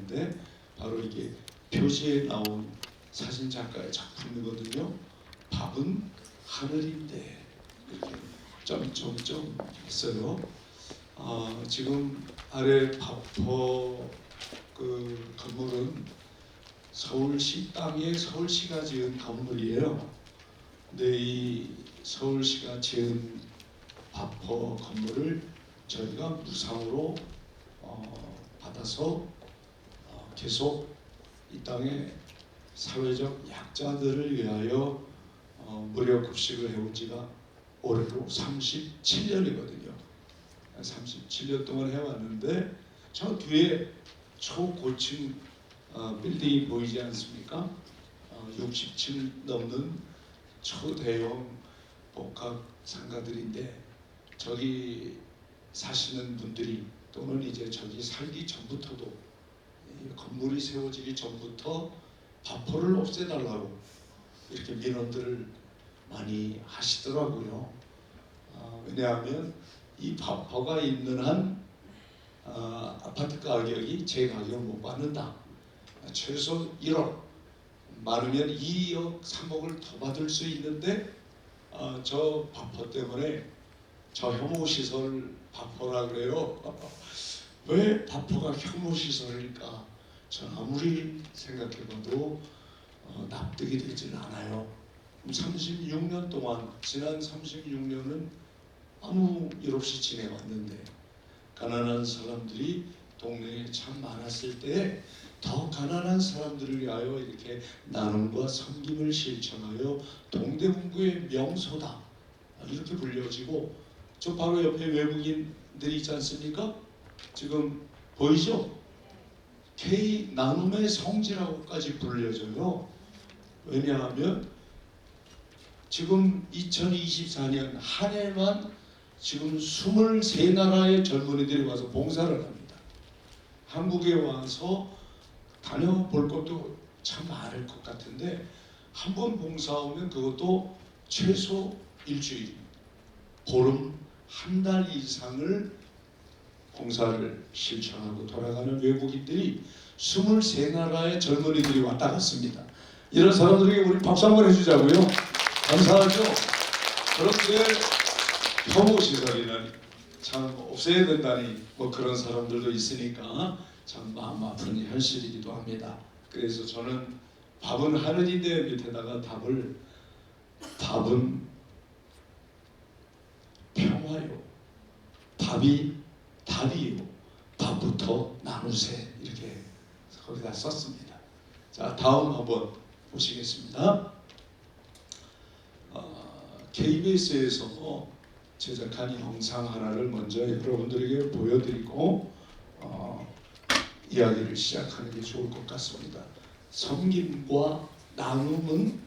있는데 바로 이게 표지에 나온 사진 작가의 작품이거든요. 밥은 하늘인데 이렇게 점점점 있어요. 지금 아래 밥퍼 그 건물은 서울시 땅에 서울시가 지은 건물이에요. 근데 이 서울시가 지은 밥퍼 건물을 저희가 무상으로 받아서 계속 이 땅에 사회적 약자들을 위하여 무료 급식을 해온 지가 올해로 37년이거든요. 37년 동안 해왔는데 저 뒤에 초고층 빌딩이 보이지 않습니까? 60층 넘는 초대형 복합 상가들인데 저기 사시는 분들이 또는 이제 저기 살기 전부터도 건물이 세워지기 전부터 밥포를 없애달라고 이렇게 민원들을 많이 하시더라고요. 왜냐하면 이 밥포가 있는 한 아파트 가격이 제 가격을 못 받는다. 최소 1억, 많으면 2억, 3억을 더 받을 수 있는데 저 밥포 때문에 저 혐오시설 밥포라 그래요. 왜 밥포가 혐오시설일까? 전 아무리 생각해봐도 납득이 되질 않아요. 36년 동안, 지난 36년은 아무 일 없이 지내왔는데 가난한 사람들이 동네에 참 많았을 때 더 가난한 사람들을 위하여 이렇게 나눔과 섬김을 실천하여 동대문구의 명소다 이렇게 불려지고, 저 바로 옆에 외국인들이 있지 않습니까? 지금 보이죠? K 나눔의 성지라고까지 불려져요. 왜냐하면 지금 2024년 한 해만 지금 23나라의 젊은이들이 와서 봉사를 합니다. 한국에 와서 다녀볼 것도 참 많을 것 같은데 한 번 봉사 오면 그것도 최소 일주일, 보름, 한 달 이상을 봉사를 실천하고 돌아가는 외국인들이 23나라의 젊은이들이 왔다 갔습니다. 이런 사람들에게 우리 박수 한번 해주자고요. 감사하죠. 그런데 혐오시설이는 참 없애야 된다니 뭐 그런 사람들도 있으니까 참 마음 아픈 현실이기도 합니다. 그래서 저는 밥은 하늘인데 밑에다가 답은 평화요. 밥이 답이요. 밥부터 나누세 이렇게 거기다 썼습니다. 자, 다음 한번 보시겠습니다. KBS에서 제작한 영상 하나를 먼저 여러분들에게 보여드리고 이야기를 시작하는 게 좋을 것 같습니다. 섬김과 나눔은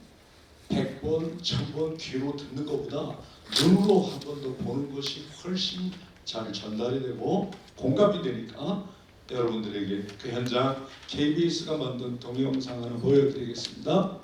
100번, 1000번 귀로 듣는 것보다 눈으로 한 번 더 보는 것이 훨씬 잘 전달이 되고 공감이 되니까 여러분들에게 그 현장 KBS가 만든 동영상 하나 보여드리겠습니다.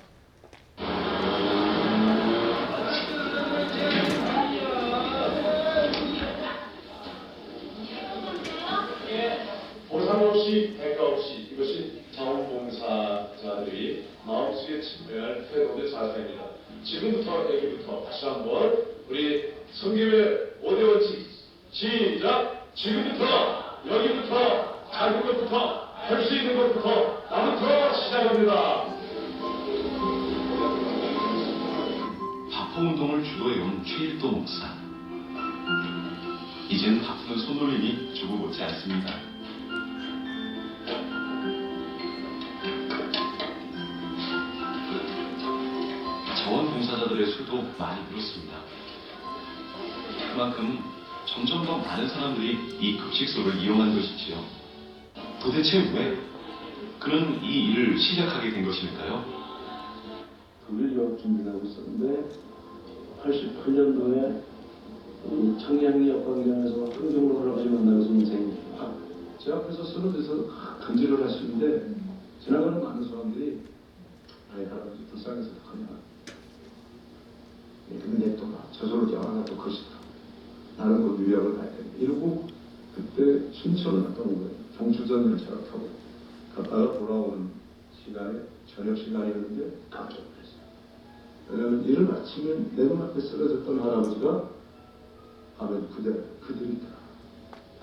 보상 없이 대가 없이, 이것이 자원봉사자들이 마음속에 침범할 태도의 자세입니다. 지금부터 여기부터 다시 한번 우리 섬김의 5대 원칙 시작! 지금부터 여기부터 작은 것부터 할 수 있는 것부터 나부터 시작합니다. 밥포운동을 주도해온 최일도 목사. 이제는 바쁘는 손놀림이 주고 못지 않습니다. 자원봉사자들의 수도 많이 늘었습니다. 그만큼 점점 더 많은 사람들이 이 급식소를 이용한 것이지요. 도대체 왜 그는 이 일을 시작하게 된 것일까요? 독일 유학 준비를 하고 있었는데 88년도에 청량리 옆방이라면서 흥정로 할아버지 만나서 인생이 제 앞에서 쓰러져서 간질을 하시는데 지나가는 많은 사람들이 아이 할아버지 불쌍해서 어떡하냐, 근데 또 저절로 나또 것이다, 나는 그 유학을 가야 돼 이러고 그때 순천을 갔다 온 거예요. 경주전 열차를 타고 갔다가 돌아오는 시간에 저녁 시간이었는데 깜짝 놀랐어요. 왜냐하면 일을 마치면 내 눈앞에 쓰러졌던 할아버지가 밤에 그들이더라.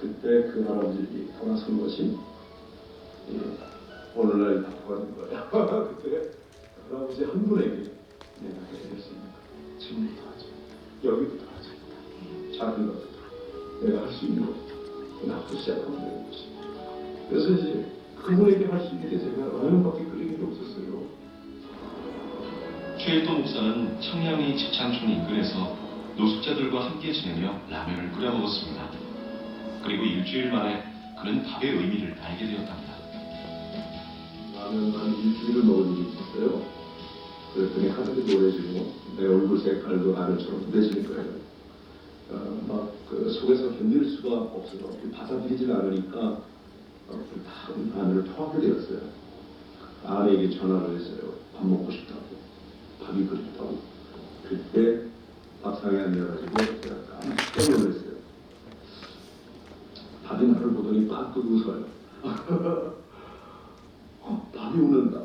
그때 그 할아버지들이 돌아선 것이 오늘날 바꿔가는 거야. 그때 할아버지 한 분에게 내가 해낼 수 있는 거 지금부터 하자. 여기부터 하자. 작은 것부터 내가 할 수 있는 것부터 나부터 시작하면 되는 것이. 그래서 이제 그분에게 할 수 있는 게 제가 라면밖에 끓이는 게 없었어요. 최일도 목사는 청량리 집창촌 인근에서 노숙자들과 함께 지내며 라면을 끓여 먹었습니다. 그리고 일주일 만에 그는 밥의 의미를 알게 되었답니다. 라면만 일주일을 먹은 일이 있었어요. 그랬더니 하늘이 노래지고 내 얼굴 색깔도 라면처럼 노래지는 거예요. 막 그 속에서 견딜 수가 없어서 받아들이질 않으니까 다 라면을 토하게 되었어요. 아내에게 전화를 했어요. 밥 먹고 싶다고. 밥이 그립다고. 그때 밥상에 앉아가지고 제가 깜짝 놀랐어요. 밥이 나를 보더니 빵긋 웃어요. 밥이 웃는다.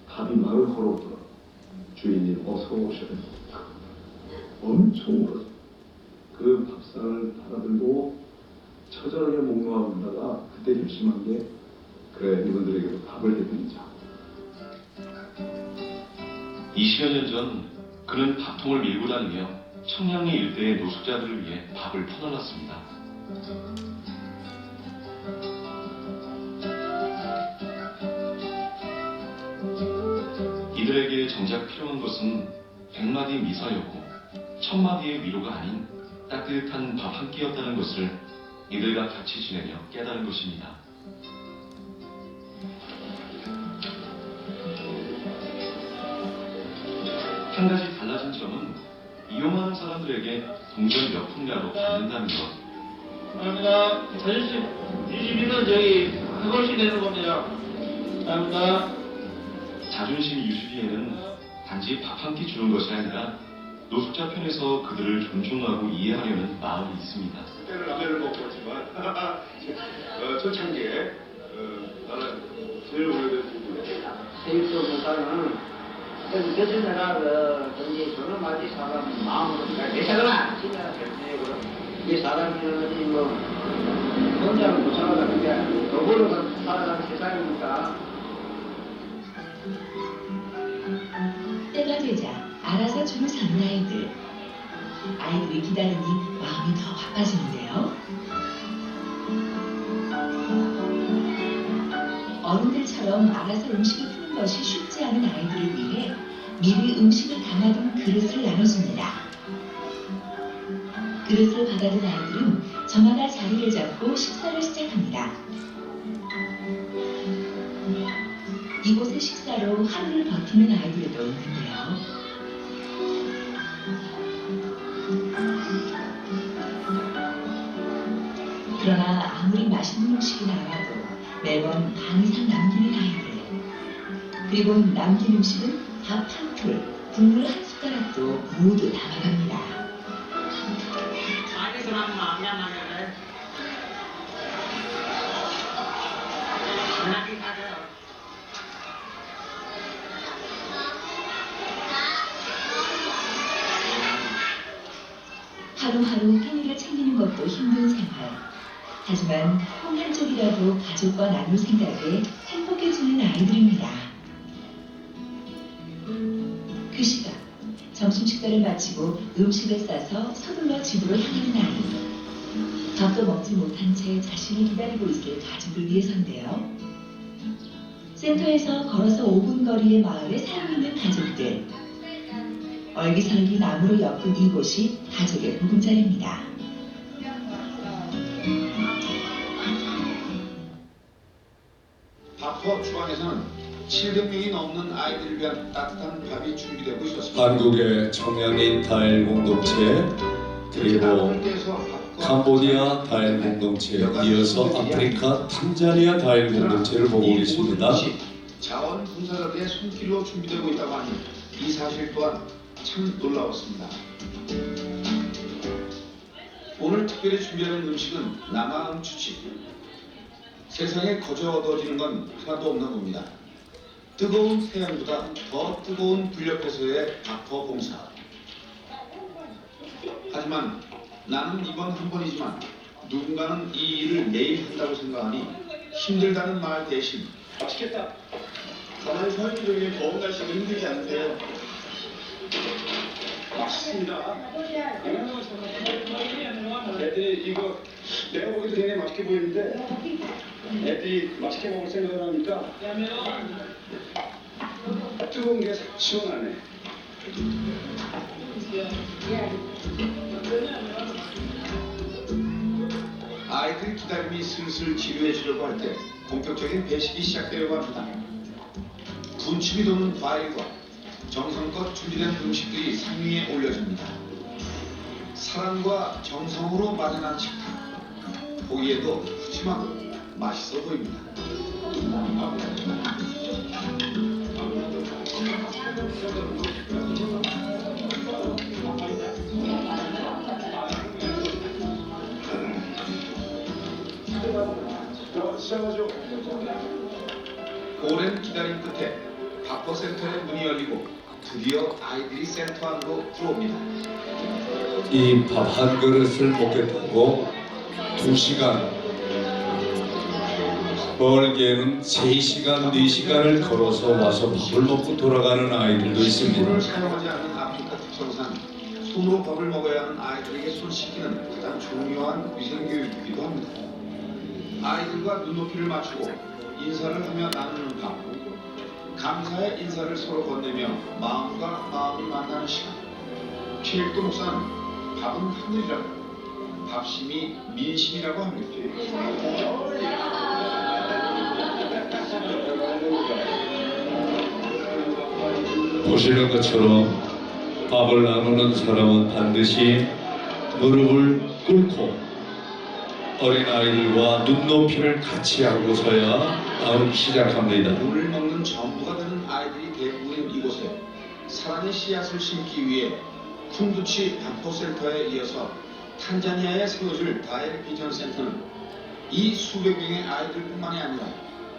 밥이 말을 걸어오더라. 주인님 어서 오셔요. 엄청 울었어. 그 밥상을 받아들고 처절하게 목놓아본다가 그때 결심한 게 그래 이분들에게도 밥을 해드리자. 20여 년 전 그는 밥통을 밀고 다니며 청량리 일대의 노숙자들을 위해 밥을 퍼날랐습니다. 이들에게 정작 필요한 것은 100마디 미사였고 1000마디의 위로가 아닌 따뜻한 밥 한 끼였다는 것을 이들과 같이 지내며 깨달은 것입니다. 한 가지 달라진 점은 이용하는 사람들에게 동전 몇 푼이라도 받는다는 것. 감사합니다. 자존심 유지비는 저기 그것이 내는 겁니다. 감사합니다. 자존심 유지비에는 단지 밥 한 끼 주는 것이 아니라 노숙자 편에서 그들을 존중하고 이해하려는 마음이 있습니다. 그때는 라면을 먹었지만 초창기에 나는 제일 오래된 부분이에요. 세입도보다는 그것을 내가 전지 저는 마치 사람 마음으로 내사거나 진짜 결정적으로 이 사람이 뭐 혼자는 못 살아가는 게 더불어 살아가는 세상이니까. 때가 되자 알아서 줄을 서는 아이들. 아이들이 기다리니 마음이 더 바빠지는데요. 어른들처럼 알아서 음식을 푸는 것이 쉽지 않은 아이들을 위해 미리 음식을 담아둔 그릇을 나눠줍니다. 그릇을 받아든 아이들은 저마다 자리를 잡고 식사를 시작합니다. 이곳의 식사로 하루를 버티는 아이들도 있는데요. 그러나 아무리 맛있는 음식이 나와도 매번 반 이상 남기는 아이들. 그리고 남긴 음식은 밥 한 풀, 국물 한 숟가락도 모두 담아갑니다. 자기 사람 마음이 안 나게 하나씩 가져. 하루하루 끼니를 챙기는 것도 힘든 생활. 하지만 콩 한 쪽이라도 가족과 나눌 생각에 행복해지는 아이들입니다. 그 시각, 점심 식사를 마치고 음식을 싸서 서둘러 집으로 향하는 아이. 밥도 먹지 못한 채 자신을 기다리고 있을 가족을 위해서인데요. 센터에서 걸어서 5분 거리의 마을에 살고 있는 가족들. 얼기설기 나무로 엮은 이곳이 가족의 보금자리입니다. 밥터 주방에서는 700명이 넘는 아이들을 위한 따뜻한 밥이 준비되고 있었습니다. 한국의 청량리 다일 공동체 그리고 캄보디아 다일 공동체 이어서 아프리카 탄자니아 다일 공동체를 보고 계십니다. 자원 분사력의 손길로 준비되고 있다고 하니 이 사실 또한 참 놀라웠습니다. 오늘 특별히 준비하는 음식은 남아음 추치. 세상에 거저 얻어지는 건 하나도 없나 봅니다. 뜨거운 태양보다 더 뜨거운 불력배서의 닥터 봉사. 하지만 나는 이번 한 번이지만 누군가는 이 일을 매일 한다고 생각하니 힘들다는 말 대신 맛있겠다. 가만히 서 있는 중에 더운 날씨는 힘들지 않으세요? 맛있습니다. 애들이 이거 내가 보기도 굉장히 맛있게 보이는데 애들이 맛있게 먹을 생각을 하니까 뜨거운 게 시원하네. 아이들 기다림이 슬슬 지루해 지려고 할 때 본격적인 배식이 시작되려고 합니다. 군침이 도는 과일과 정성껏 준비된 음식들이 상위에 올려집니다. 사랑과 정성으로 마련한 식탁. 보기에도 푸짐하고 맛있어 보입니다. 시작하죠. 오랜 기다림 끝에 바퍼센터의 문이 열리고 드디어 아이들이 센터 안으로 들어옵니다. 이 밥 한 그릇을 먹겠다고 2시간, 멀게는 3시간, 4시간을 걸어서 와서 밥을 먹고 돌아가는 아이들도 있습니다. 손을 사용하지 않는 아프리카 특성상 손으로 밥을 먹어야 하는 아이들에게 손 씻기는 가장 중요한 위생교육이기도 합니다. 아이들과 눈높이를 맞추고 인사를 하며 나누는 밥. 감사의 인사를 서로 건네며 마음과 마음을 만나는 시간. 필도 목사는 밥은 하늘이라고, 밥심이 민심이라고 합니다. 보시는 것처럼 밥을 나누는 사람은 반드시 무릎을 꿇고 어린아이들과 눈높이를 같이 하고서야 나누기 시작합니다. 오늘 먹는 전부가 되는 아이들이 대부분인 이곳에 사랑의 씨앗을 심기 위해 쿤두치 바포센터에 이어서 탄자니아에 세워질 다엘 비전 센터는 이 수백 명의 아이들뿐만이 아니라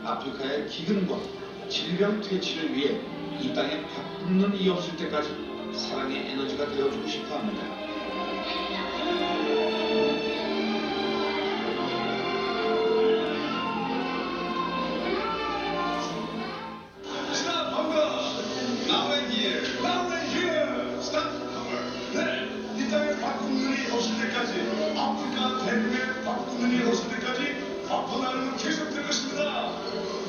아프리카의 기근과 질병 퇴치를 위해 이 땅에 밥 굶는 이 없을 때까지 사랑의 에너지가 되어주고 싶어 합니다. 아프리카 대륙에 바꾸는 일이 없을 때까지 바꿔나는 계속될 것입니다.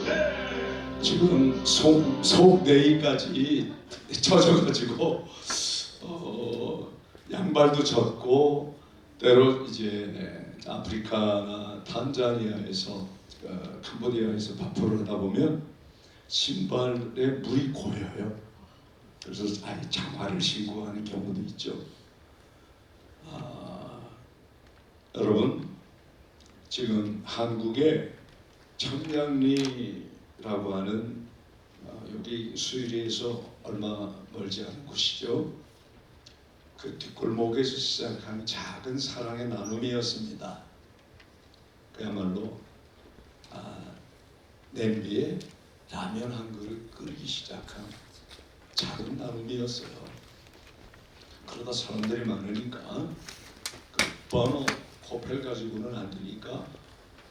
네. 지금 속 내기까지 젖어가지고 양발도 젖고 때로 이제 아프리카나 탄자니아에서 캄보디아에서 밥을 하다 보면 신발에 물이 고여요. 그래서 아예 장화를 신고 하는 경우도 있죠. 여러분, 지금 한국에 청량리라고 하는 여기 수유리에서 얼마 멀지 않은 곳이죠. 그 뒷골목에서 시작한 작은 사랑의 나눔이었습니다. 그야말로 냄비에 라면 한 그릇 끓이기 시작한 작은 나눔이었어요. 그러다 사람들이 많으니까 그 버너 코펠 가지고는 안 되니까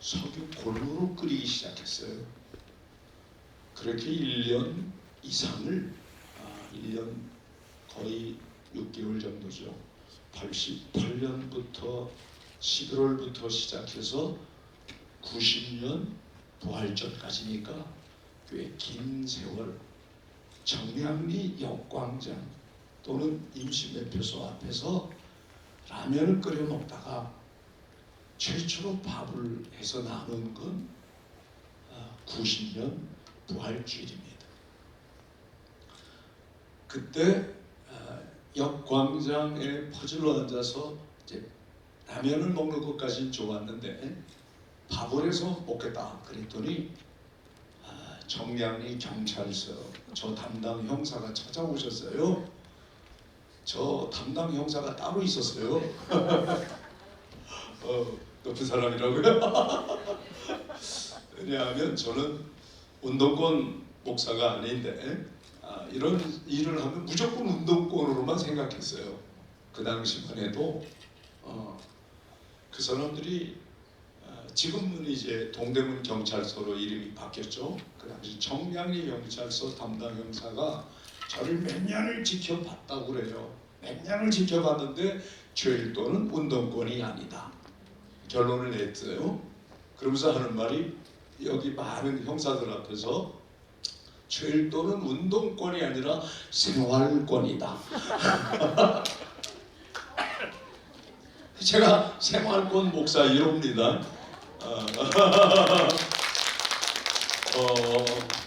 석유 골무로 끓이기 시작했어요. 그렇게 1년 이상을 1년 거의 6개월 정도죠. 88년부터 11월부터 시작해서 90년 부활절까지니까 꽤 긴 세월 청량리 역광장 또는 임시매표소 앞에서 라면을 끓여 먹다가 최초로 밥을 해서 나눈 건 90년 부활주일입니다. 그때 역광장에 퍼질러 앉아서 이제 라면을 먹는 것까지는 좋았는데 밥을 해서 먹겠다 그랬더니 청량리 경찰서 저 담당 형사가 찾아오셨어요. 저 담당 형사가 따로 있었어요. 높은 사람이라고요. 왜냐하면 저는 운동권 목사가 아닌데 이런 일을 하면 무조건 운동권으로만 생각했어요. 그 당시만 해도 그 사람들이 지금은 이제 동대문 경찰서로 이름이 바뀌었죠. 그 당시 청량리 경찰서 담당 형사가 저를 몇 년을 지켜봤다고 그래요. 몇 년을 지켜봤는데 죄일도는 운동권이 아니다. 결론을 냈어요. 그러면서 하는 말이 여기 많은 형사들 앞에서 죄일도는 운동권이 아니라 생활권이다. 제가 생활권 목사 이럽니다.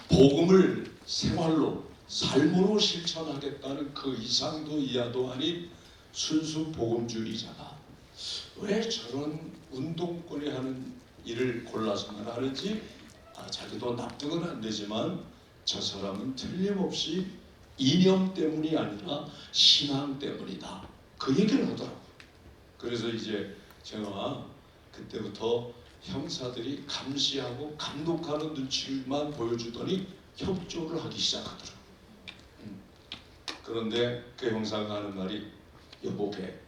복음을 생활로 삶으로 실천하겠다는 그 이상도 이하도 아닌 순수 복음주의자가 왜 저런 운동권이 하는 일을 골라서만 하는지 자기도 납득은 안 되지만 저 사람은 틀림없이 이념 때문이 아니라 신앙 때문이다. 그 얘기를 하더라고요. 그래서 이제 제가 그때부터 형사들이 감시하고 감독하는 눈치만 보여주더니 협조를 하기 시작하더라고요. 그런데 그 형사가 하는 말이 여보게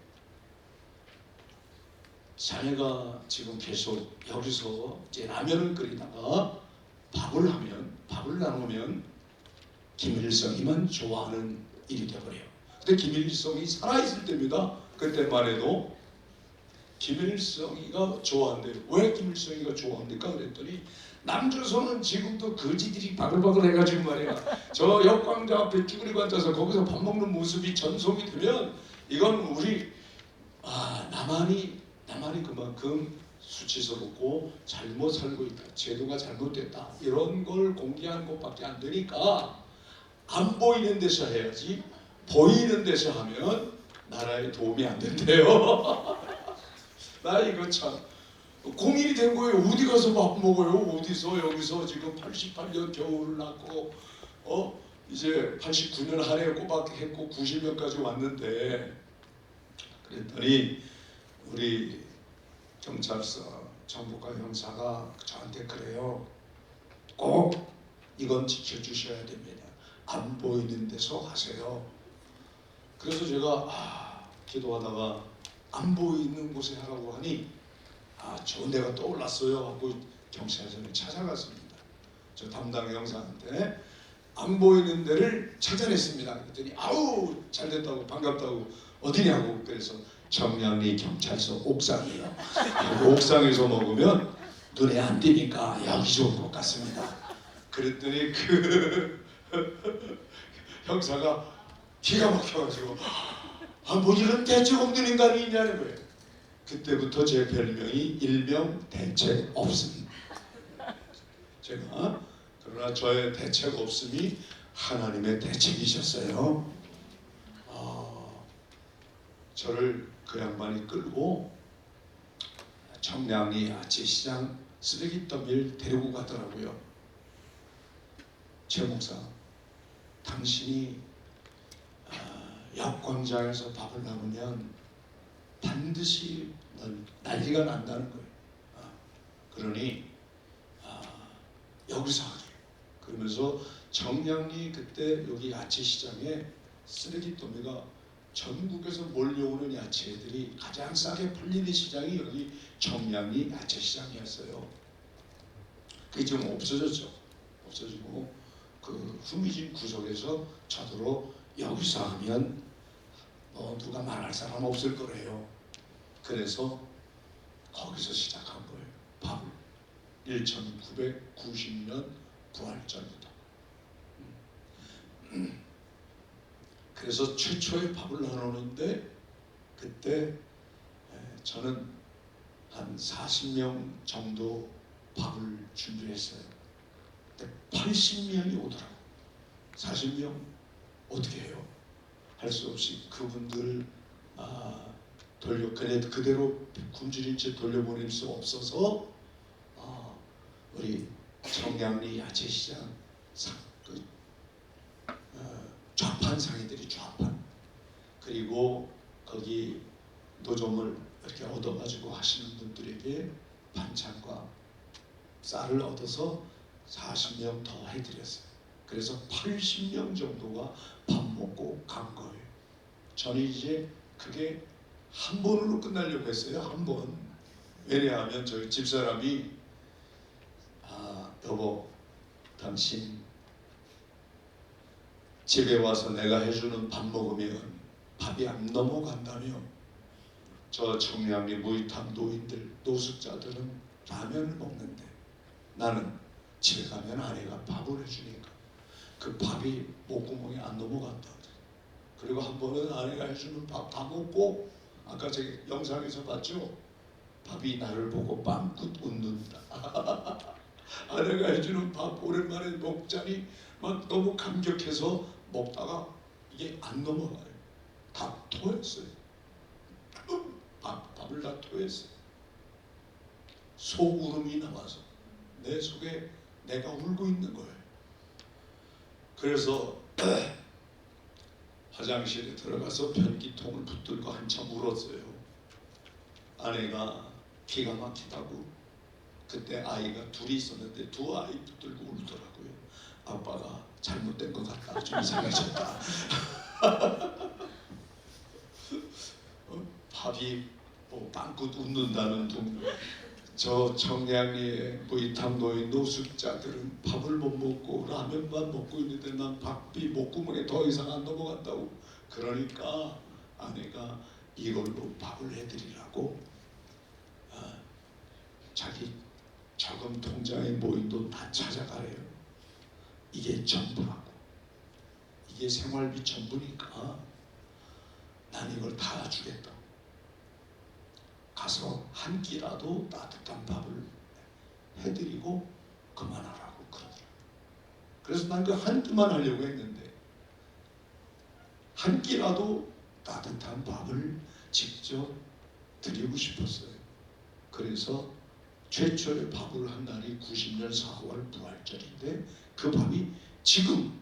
자네가 지금 계속 여기서 이제 라면을 끓이다가 밥을 나누면 김일성이만 좋아하는 일이 돼버려요. 근데 김일성이 살아있을 때입니다. 그때만 해도 김일성이가 좋아한대요. 왜 김일성이가 좋아합니까? 그랬더니 남조선은 지금도 거지들이 바글바글 해가지고 말이야. 저 역광장 앞에 쭈그리고 앉아서 거기서 밥 먹는 모습이 전송이 되면 이건 우리 남한이 그만큼 수치스럽고 잘못 살고 있다. 제도가 잘못됐다. 이런 걸 공개하는 것밖에 안 되니까 안 보이는 데서 해야지 보이는 데서 하면 나라에 도움이 안 된대요. 나 이거 참 공인이 된 거예요. 어디 가서 밥 먹어요? 어디서 여기서 지금 88년 겨울을 낳고 이제 89년 한 해 꼬박 했고 90년까지 왔는데 그랬더니 우리 경찰서 정보과 형사가 저한테 그래요. 꼭 이건 지켜주셔야 됩니다. 안 보이는 데서 하세요. 그래서 제가 기도하다가 안 보이는 곳에 하라고 하니 좋은 데가 떠올랐어요 하고 경찰서에 찾아갔습니다. 저 담당 형사한테 안 보이는 데를 찾아냈습니다. 그랬더니 아우 잘됐다고 반갑다고 어디냐고 그래서 청량리 경찰서 옥상이에요. 옥상에서 먹으면 눈에 안 띄니까 여기 좋은 것 같습니다. 그랬더니 그 형사가 기가 막혀가지고 뭐 이런 대책 없는 인간이 있냐는 거예요. 그때부터 제 별명이 일명 대책 없음. 제가 그러나 저의 대책 없음이 하나님의 대책이셨어요. 저를 그 양반이 끌고 청량리 아치시장 쓰레기 더미를 데리고 가더라고요. 최 목사, 당신이 역광장에서 밥을 나누면 반드시 난리가 난다는 거예요. 그러니 여기서 하게. 그러면서 청량리 그때 여기 야채시장에 쓰레기 더미가 전국에서 몰려오는 야채들이 가장 싸게 팔리는 시장이 여기 청량리 야채시장이었어요. 그게 지금 없어졌죠. 없어지고 그 후미진 구석에서 저더러 여기서 하면 누가 말할 사람 없을 거래요. 그래서 거기서 시작한 거예요. 밥을 1990년 부활절부터. 그래서 최초의 밥을 나누는데 그때 저는 한 40명 정도 밥을 준비했어요. 근데 80명이 오더라고요. 40명 어떻게 해요? 할 수 없이 그분들 그대로 굶주린 채 돌려보낼 수 없어서 우리 청량리 야채시장 좌판 상인들이 좌판 그리고 거기 노점을 이렇게 얻어가지고 하시는 분들에게 반찬과 쌀을 얻어서 40명 더 해드렸어요. 그래서 80명 정도가 밥 먹고 간 거예요. 저는 이제 그게 한 번으로 끝나려고 했어요. 한 번. 왜냐하면 저희 집사람이 여보, 당신 집에 와서 내가 해주는 밥 먹으면 밥이 안 넘어간다며. 저 청량리 무이탑 노인들, 노숙자들은 라면을 먹는데 나는 집에 가면 아내가 밥을 해주니까 그 밥이 목구멍에 안 넘어간다. 그리고 한 번은 아내가 해주는 밥 다 먹고, 아까 제가 영상에서 봤죠? 밥이 나를 보고 빵긋 웃는다. 아내가 해주는 밥 오랜만에 먹자니 막 너무 감격해서 먹다가 이게 안 넘어가요. 다 토했어요. 밥을 다 토했어요. 소울음이 나와서 내 속에 내가 울고 있는 거예요. 그래서 화장실에 들어가서 변기통을 붙들고 한참 울었어요. 아내가 기가 막히다고. 그때 아이가 둘이 있었는데 두 아이 붙들고 울더라고요. 아빠가 잘못된 것 같다. 좀 이상해졌다. 밥이 빵긋 웃는다는 둥. 저 청량리의 무이탑 노인 노숙자들은 밥을 못 먹고 라면만 먹고 있는데 난 밥이 목구멍에 더 이상 안 넘어간다고. 그러니까 아내가 이걸로 밥을 해드리라고 자기 저금 통장에 모인 돈 다 찾아가래요. 이게 전부라고. 이게 생활비 전부니까 난 이걸 다 주겠다. 가서 한 끼라도 따뜻한 밥을 해드리고 그만하라고 그러더라고요. 그래서 난 그 한 끼만 하려고 했는데 한 끼라도 따뜻한 밥을 직접 드리고 싶었어요. 그래서 최초의 밥을 한 날이 90년 4월 부활절인데 그 밥이 지금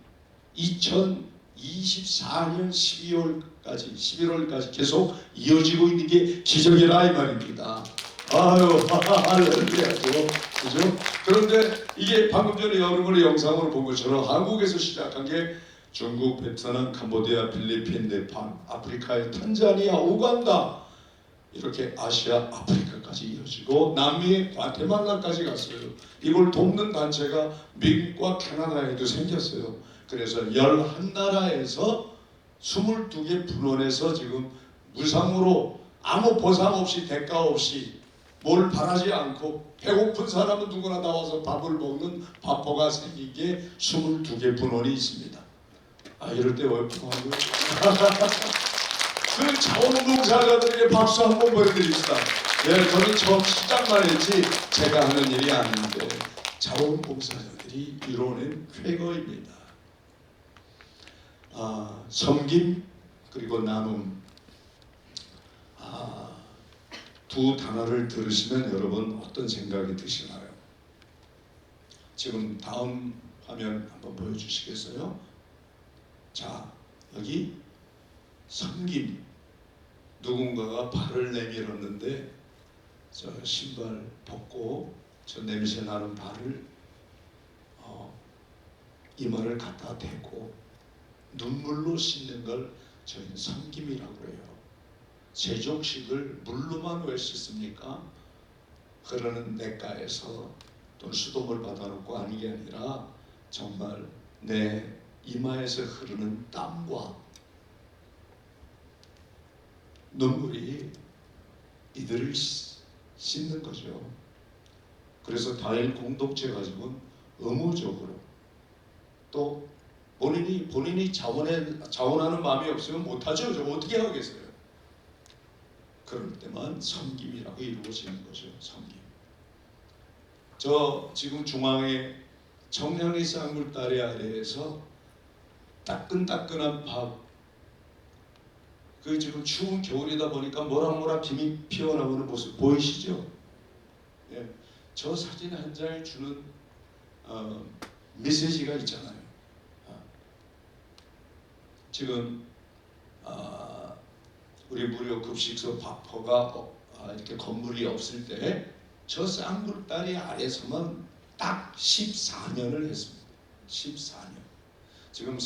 2024년 11월까지 계속 이어지고 있는 게 기적이라 이 말입니다. 아유, 할렐루야죠. 그죠? 그런데 이게 방금 전에 여러분의 영상으로 본 것처럼 한국에서 시작한 게 중국, 베트남, 캄보디아, 필리핀, 네팔, 아프리카의 탄자니아, 우간다, 이렇게 아시아, 아프리카까지 이어지고 남미의 과테말라까지 갔어요. 이걸 돕는 단체가 미국과 캐나다에도 생겼어요. 그래서 11나라에서 22개 분원에서 지금 무상으로 아무 보상 없이 대가 없이 뭘 바라지 않고 배고픈 사람은 누구나 나와서 밥을 먹는 밥버가 생긴 게 22개 분원이 있습니다. 이럴 때 왜 부하고요? 그 자원봉사자들에게 박수 한번 보여드립시다. 예, 저는 처음 시작만 했지 제가 하는 일이 아닌데 자원봉사자들이 이뤄낸 쾌거입니다. 섬김 그리고 나눔, 두 단어를 들으시면 여러분 어떤 생각이 드시나요? 지금 다음 화면 한번 보여주시겠어요? 자, 여기 섬김. 누군가가 발을 내밀었는데 저 신발 벗고 저 냄새 나는 발을 이마를 갖다 대고 눈물로 씻는 걸 저희는 섬김이라고 그래요. 세족식을 물로만 왜 씻습니까? 흐르는 냇가에서 또 수돗물 받아놓고 하는 게 아니라 정말 내 이마에서 흐르는 땀과 눈물이 이들을 씻는 거죠. 그래서 다일 공동체 가지고는 의무적으로 또 본인이 자원하는 마음이 없으면 못하죠. 저 어떻게 하겠어요? 그럴 때만 섬김이라고 이루어지는 거죠. 섬김. 저 지금 중앙에 청량리 쌍물다리 아래에서 따끈따끈한 밥, 그 지금 추운 겨울이다 보니까 모락모락 김이 피어나오는 모습 보이시죠? 예, 저 사진 한 장에 주는 메시지가 있잖아요. 지금 우리 무료 급식소 밥퍼가 이렇게 건물이 없을 때 저 쌍물다리 아래서만 딱 14년을 했습니다. 14년. 지금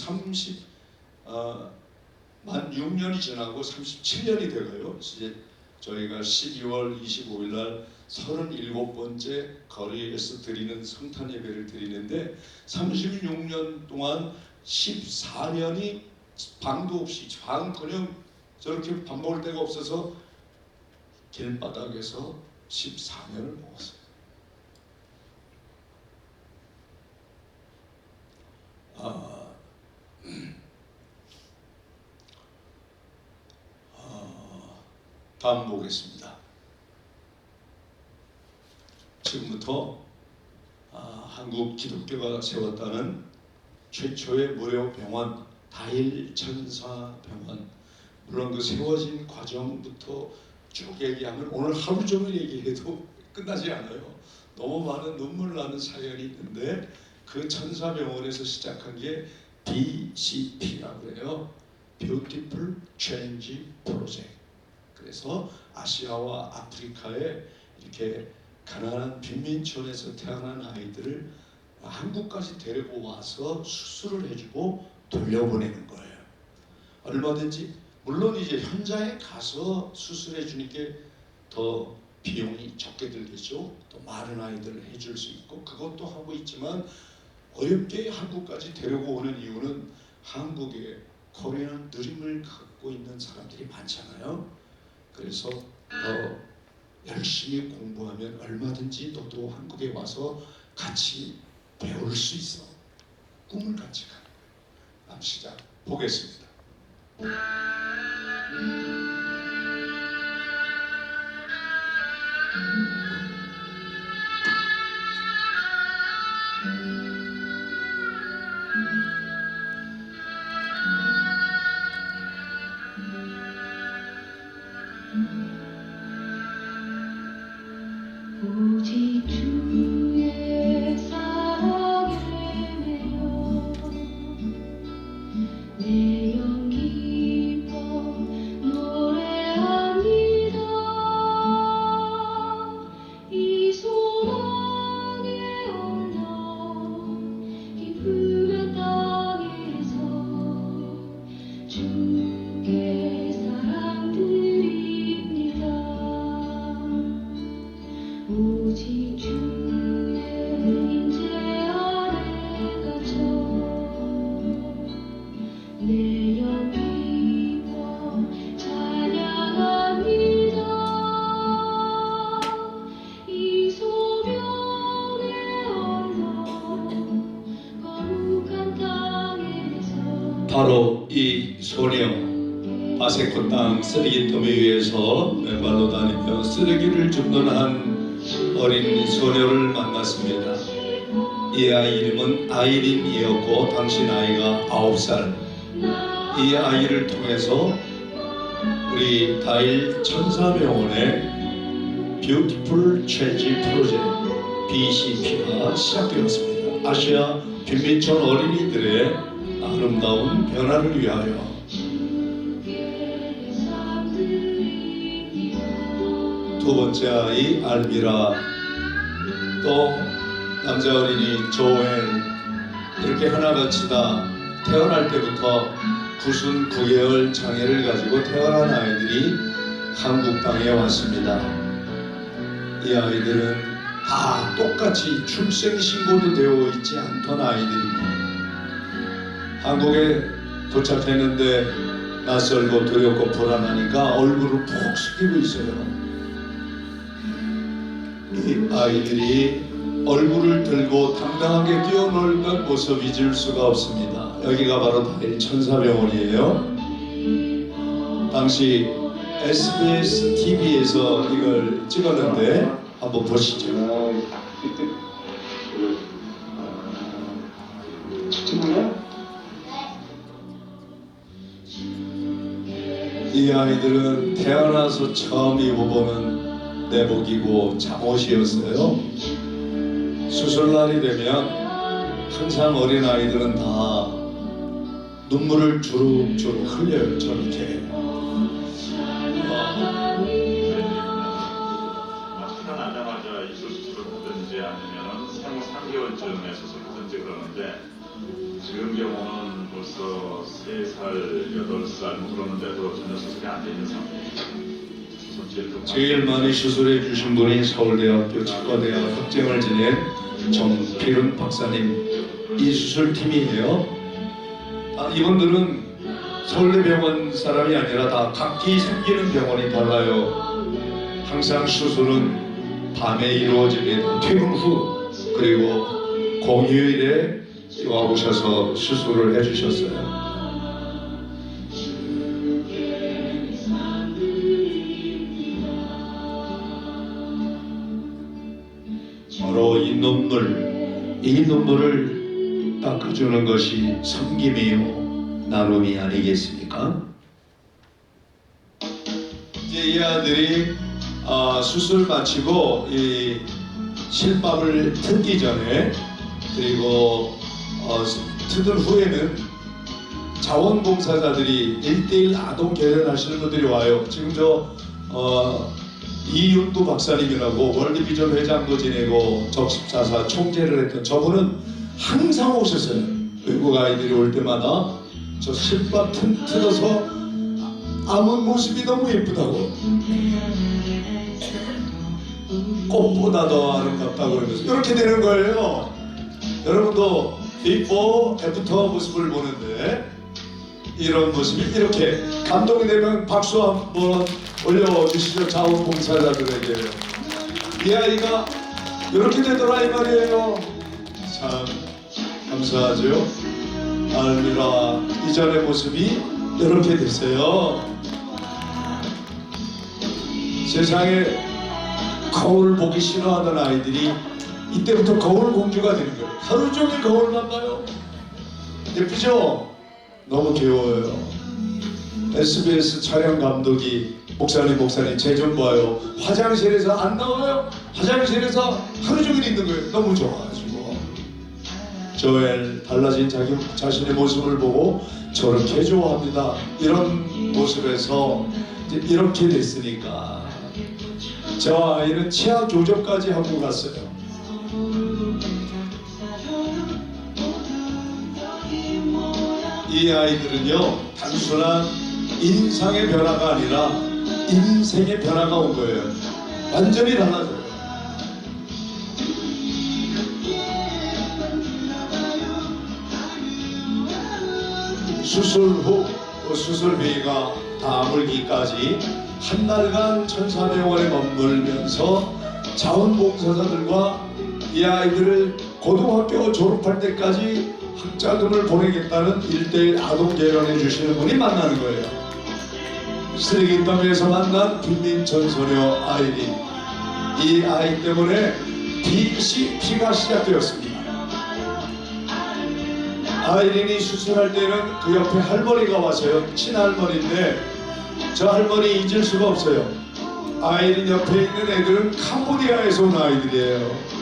만 6년이 지나고 37년이 되고요. 이제 저희가 12월 25일 날 37번째 거리에서 드리는 성탄 예배를 드리는데 36년 동안 14년이 방도 없이 방그냥 저렇게 밥 먹을 데가 없어서 길바닥에서 14년을 먹었어요. 다음 보겠습니다. 지금부터 한국 기독교가 세웠다는 최초의 무료 병원 다일천사병원, 물론 그 세워진 과정부터 쭉 얘기하면 오늘 하루 종일 얘기해도 끝나지 않아요. 너무 많은 눈물 나는 사연이 있는데 그 천사병원에서 시작한 게 BCP라고 해요. Beautiful Change Project. 그래서 아시아와 아프리카에 이렇게 가난한 빈민촌에서 태어난 아이들을 한국까지 데리고 와서 수술을 해주고 돌려보내는 거예요. 얼마든지 물론 이제 현장에 가서 수술해 주니까 더 비용이 적게 들겠죠. 또 많은 아이들을 해줄 수 있고 그것도 하고 있지만 어렵게 한국까지 데리고 오는 이유는 한국에 코리안 드림을 갖고 있는 사람들이 많잖아요. 그래서 더 열심히 공부하면 얼마든지 너도 한국에 와서 같이 배울 수 있어. 꿈을 같이 가는 시작 보겠습니다. 오직 주의 사랑에 매여 내 영 기뻐 노래합니다. 이 소망의 언덕 깊은 땅에서 주께 사랑 드립니다. 오직 주의 인재 아래 갇혀 내 영 기뻐 찬양합니다. 이 소명의 언덕 거룩한 땅에서 바로 이 소녀 바세코 땅 쓰레기더미 위에서 맨발로 다니며 쓰레기를 줍는 한 어린 소녀를 만났습니다. 이 아이 이름은 아이린이었고 당시 나이가 9살. 이 아이를 통해서 우리 다일 천사병원의 Beautiful Change Project BCP가 시작되었습니다. 아시아 빈민촌 어린이들의 아름다운 변화를 위하여. 두 번째 아이 알미라, 또 남자 어린이 조엘, 이렇게 하나같이 다 태어날 때부터 99개월 장애를 가지고 태어난 아이들이 한국 땅에 왔습니다. 이 아이들은 다 똑같이 출생신고도 되어 있지 않던 아이들입니다. 한국에 도착했는데 낯설고 두렵고 불안하니까 얼굴을 푹 숙이고 있어요. 이 아이들이 얼굴을 들고 당당하게 뛰어놀던 모습 잊을 수가 없습니다. 여기가 바로 다일 천사병원이에요. 당시 SBS TV에서 이걸 찍었는데 한번 보시죠. 이 아이들은 태어나서 처음 입어보는 내복이고 잠옷이었어요. 수술날이 되면 항상 어린 아이들은 다 눈물을 주룩주룩 흘려요. 저렇게. 태어나자마자 이수 수술을 하든지 아니면 생후 3개월 수술에 수술하든지 그러는데 지금 경우는 벌써 3살, 8살 뭐 그러는데도 전혀 수술이 안 돼 있는 상태예요. 손질을 좀 제일 많이 수술해 주신 분이 서울대학교 치과대학 학장을 지낸 정필은 박사님 이 수술팀이에요. 이분들은 서울대병원 사람이 아니라 다 각기 생기는 병원이 달라요. 항상 수술은 밤에 이루어집니다. 퇴근 후 그리고 공휴일에 와보셔서 수술을 해주셨어요. 바로 이 눈물을 닦아주는 것이 섬김이요 나눔이 아니겠습니까? 이제 이 아들이 수술 마치고 이 실밥을 뜯기 전에 그리고 뜯은 후에는 자원봉사자들이 1:1 아동 개련하시는 분들이 와요. 지금 이윤도 박사님이라고 월드비전 회장도 지내고 적십사사 총재를 했던 저분은 항상 오셨어요. 외국 아이들이 올 때마다 저 실밥 뜯어서 아무 모습이 너무 예쁘다고 꽃보다 더 아름답다고 그러면서 이렇게 되는 거예요. 여러분도 before, after 모습을 보는데 이런 모습이 이렇게 감동이 되면 박수 한번 올려주시죠. 자원봉사자들에게. 이 아이가 이렇게 되더라 이 말이에요. 참 감사하죠. 알미라 이전의 모습이 이렇게 됐어요. 세상에 거울 보기 싫어하던 아이들이 이때부터 거울 공주가 되는 거예요. 하루 종일 거울만 봐요. 예쁘죠? 너무 귀여워요. SBS 촬영 감독이 목사님 쟤 좀 봐요. 화장실에서 안 나와요. 화장실에서 하루 종일 있는 거예요. 너무 좋아가지고 조엘 달라진 자기 자신의 모습을 보고 저렇게 좋아합니다. 이런 모습에서 이제 이렇게 됐으니까 저 아이는 치아 교정까지 하고 갔어요. 이 아이들은요 단순한 인상의 변화가 아니라 인생의 변화가 온 거예요. 완전히 달라져요. 수술 후 또 수술 회의가 다물기까지 한 달간 천사병원에 머물면서 자원봉사자들과 이 아이들을 고등학교 졸업할 때까지 학자금을 보내겠다는 1:1 아동 개련해 주시는 분이 만나는 거예요. 쓰레기더미에서 만난 김민천 소녀 아이린. 이 아이 때문에 DCP가 시작되었습니다. 아이린이 수술할 때는 그 옆에 할머니가 와서요. 친할머니인데 저 할머니 잊을 수가 없어요. 아이린 옆에 있는 애들은 캄보디아에서 온 아이들이에요.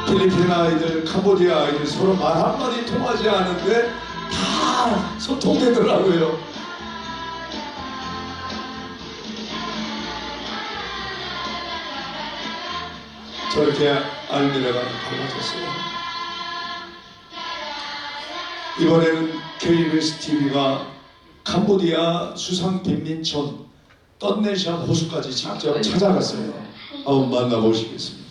필리핀 아이들, 캄보디아 아이들 서로 말 한마디 통하지 않은데 다 소통되더라고요. 저렇게 알미라가 달라졌어요. 이번에는 KBS TV가 캄보디아 수상 빈민촌 떤내시안 호수까지 직접 찾아갔어요. 한번 만나보시겠습니다.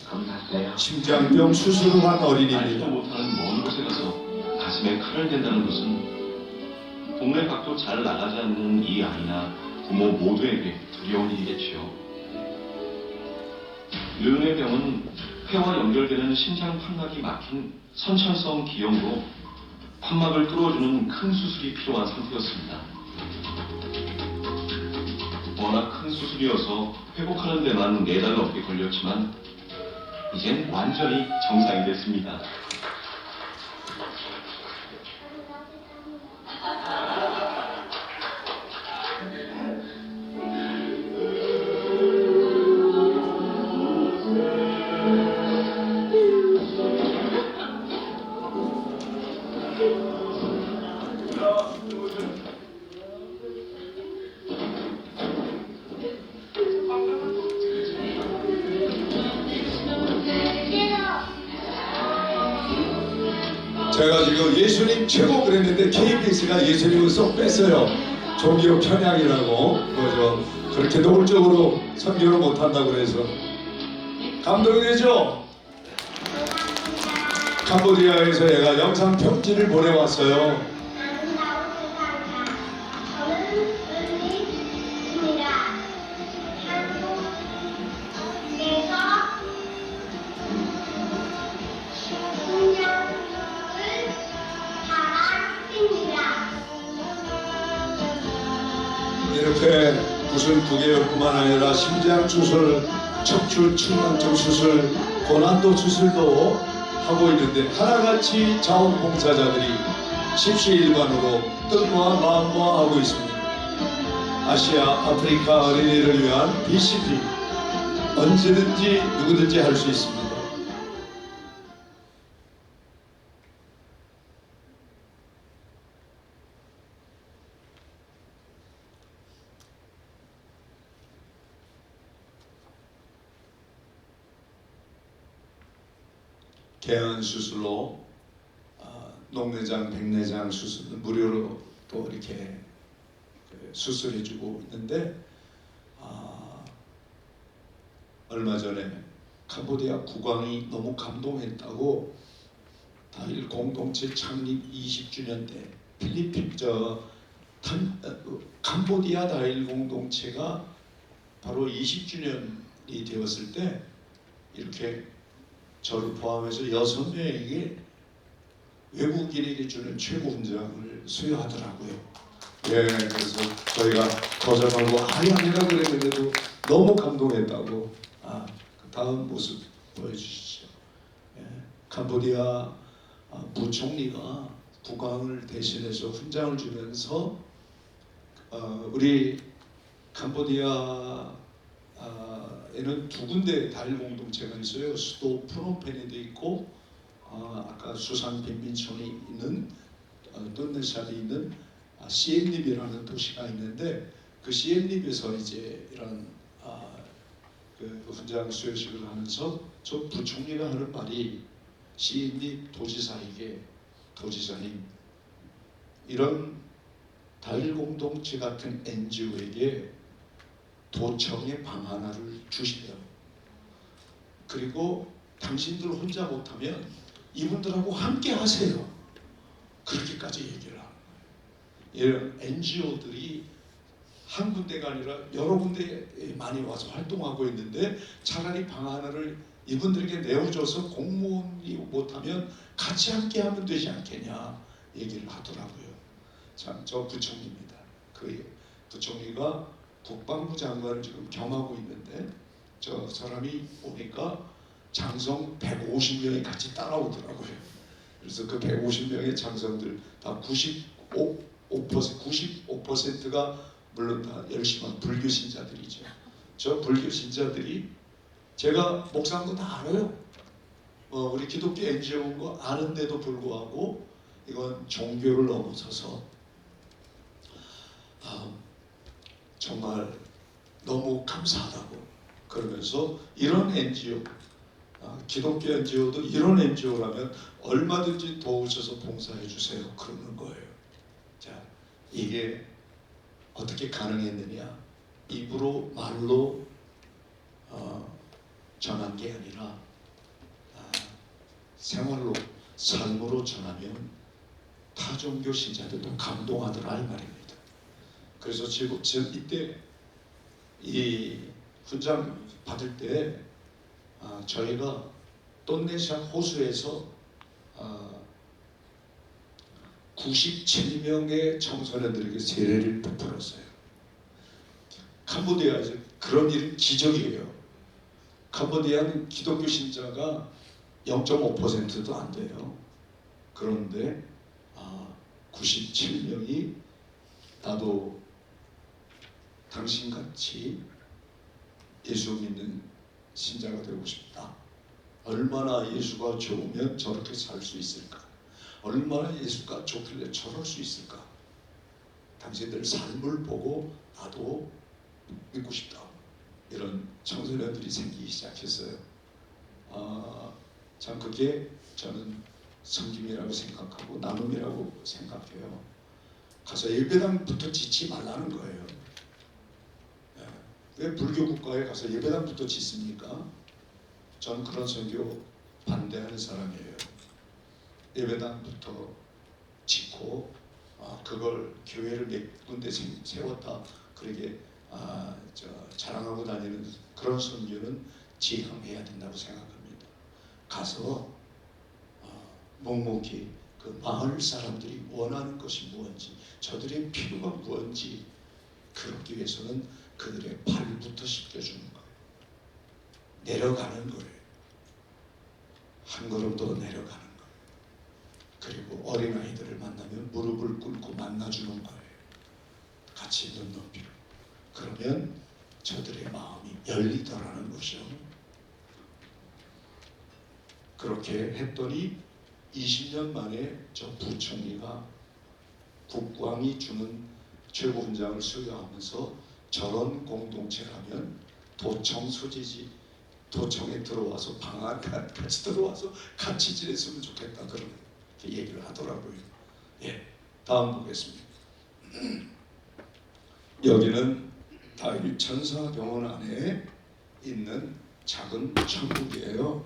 심장병 수술을 한 알지도 어린이입니다. 못하는 먼 곳에 가서 가슴에 칼을 댄다는 것은 동네 밖도 잘 나가지 않는 이 아이나 부모 모두에게 두려운 일이겠지요. 르네 병은 폐와 연결되는 심장 판막이 막힌 선천성 기형으로 판막을 뚫어주는 큰 수술이 필요한 상태였습니다. 워낙 큰 수술이어서 회복하는 데만 4달 넘게 걸렸지만 이젠 완전히 정상이 됐습니다. 제가 지금 예수님 최고 그랬는데 KBS가 예수님을 쏙 뺐어요. 종교 편향이라고 뭐죠. 그렇게 노골적으로 선교를 못한다고 그래서 감동이 되죠. 캄보디아에서 얘가 영상 편지를 보내왔어요. 이렇게 무슨 구개역뿐만 아니라 심장 수술, 척추 측만증 수술, 고난도 수술도 하고 있는데 하나같이 자원봉사자들이 십시일반으로 뜻과 마음과 하고 있습니다. 아시아, 아프리카 어린이를 위한 BCP 언제든지 누구든지 할 수 있습니다. 개헌 수술로 녹내장, 백내장 수술 무료로 또 이렇게 수술해주고 있는데 얼마 전에 캄보디아 국왕이 너무 감동했다고 다일 공동체 창립 20주년 때 필리핀 캄보디아 다일 공동체가 바로 20주년이 되었을 때 이렇게 저를 포함해서 6명에게 외국인에게 주는 최고 훈장을 수여하더라고요. 예, 그래서 저희가 거절하고 아니라 그랬는데도 너무 감동했다고. 그 다음 모습 보여주시죠. 예, 캄보디아 부총리가 국왕을 대신해서 훈장을 주면서 우리 캄보디아 에는 2군데 다일 공동체가 있어요. 수도 프놈펜에도 있고 아까 수상 빈민촌이 있는 돈네샵이 있는 시엠립이라는 도시가 있는데 그 시엠립에서 이제 이런 그 훈장 수여식을 하면서 저 부총리가 하는 말이 시엠립 도지사에게 도지사님 이런 다일 공동체 같은 NGO에게 도청의 방 하나를 주시래요. 그리고 당신들 혼자 못하면 이분들하고 함께 하세요. 그렇게까지 얘기를 하는 거예요. 이런 NGO들이 한 군데가 아니라 여러 군데에 많이 와서 활동하고 있는데 차라리 방 하나를 이분들에게 내어줘서 공무원이 못하면 같이 함께 하면 되지 않겠냐 얘기를 하더라고요. 참, 저 부총리입니다. 그 부총리가 국방부 장관을 지금 겸하고 있는데 저 사람이 오니까 장성 150명이 같이 따라오더라고요. 그래서 그 150명의 장성들 다 95%가 물론 다 열심한 불교 신자들이죠. 저 불교 신자들이 제가 목사한 거 다 알아요. 우리 기독교 NGO 온 거 아는데도 불구하고 이건 종교를 넘어서서 정말 너무 감사하다고 그러면서 이런 NGO 기독교 NGO도 이런 NGO라면 얼마든지 도우셔서 봉사해 주세요 그러는 거예요. 자, 이게 어떻게 가능했느냐? 입으로 말로 전한 게 아니라 생활로 삶으로 전하면 타종교 신자들도 감동하더라 이 말입니다. 그래서 지금 이때 이 훈장 받을 때 저희가 돈네샵 호수에서 97명의 청소년들에게 세례를 베풀었어요. 캄보디아에서 그런 일은 기적이에요. 캄보디아는 기독교 신자가 0.5%도 안 돼요. 그런데 97명이 나도 당신같이 예수 믿는 신자가 되고 싶다. 얼마나 예수가 좋으면 저렇게 살 수 있을까? 얼마나 예수가 좋길래 저럴 수 있을까? 당신들 삶을 보고 나도 믿고 싶다. 이런 청소년들이 생기기 시작했어요. 참 그게 저는 섬김이라고 생각하고 나눔이라고 생각해요. 가서 예배당부터 짓지 말라는 거예요. 왜 불교 국가에 가서 예배당부터 짓습니까? 전 그런 선교 반대하는 사람이에요. 예배당부터 짓고 그걸 교회를 몇 군데 세웠다 그렇게 자랑하고 다니는 그런 선교는 지양해야 된다고 생각합니다. 가서 묵묵히 그 마을 사람들이 원하는 것이 무엇인지, 저들의 필요가 무엇인지 그렇기 위해서는 그들의 발부터 씻겨주는 거예요. 내려가는 거예요. 한 걸음 더 내려가는 거예요. 그리고 어린아이들을 만나면 무릎을 꿇고 만나주는 거예요. 같이 눈 높이고. 그러면 저들의 마음이 열리더라는 것이요. 그렇게 했더니 20년 만에 저 부총리가 국광이 주는 최고훈장을 수여하면서 저런 공동체라면 도청 소재지, 도청에 들어와서 방안 같이 들어와서 같이 지냈으면 좋겠다 그런 얘기를 하더라고요. 예, 다음 보겠습니다. 여기는 다일 천사병원 안에 있는 작은 천국이에요.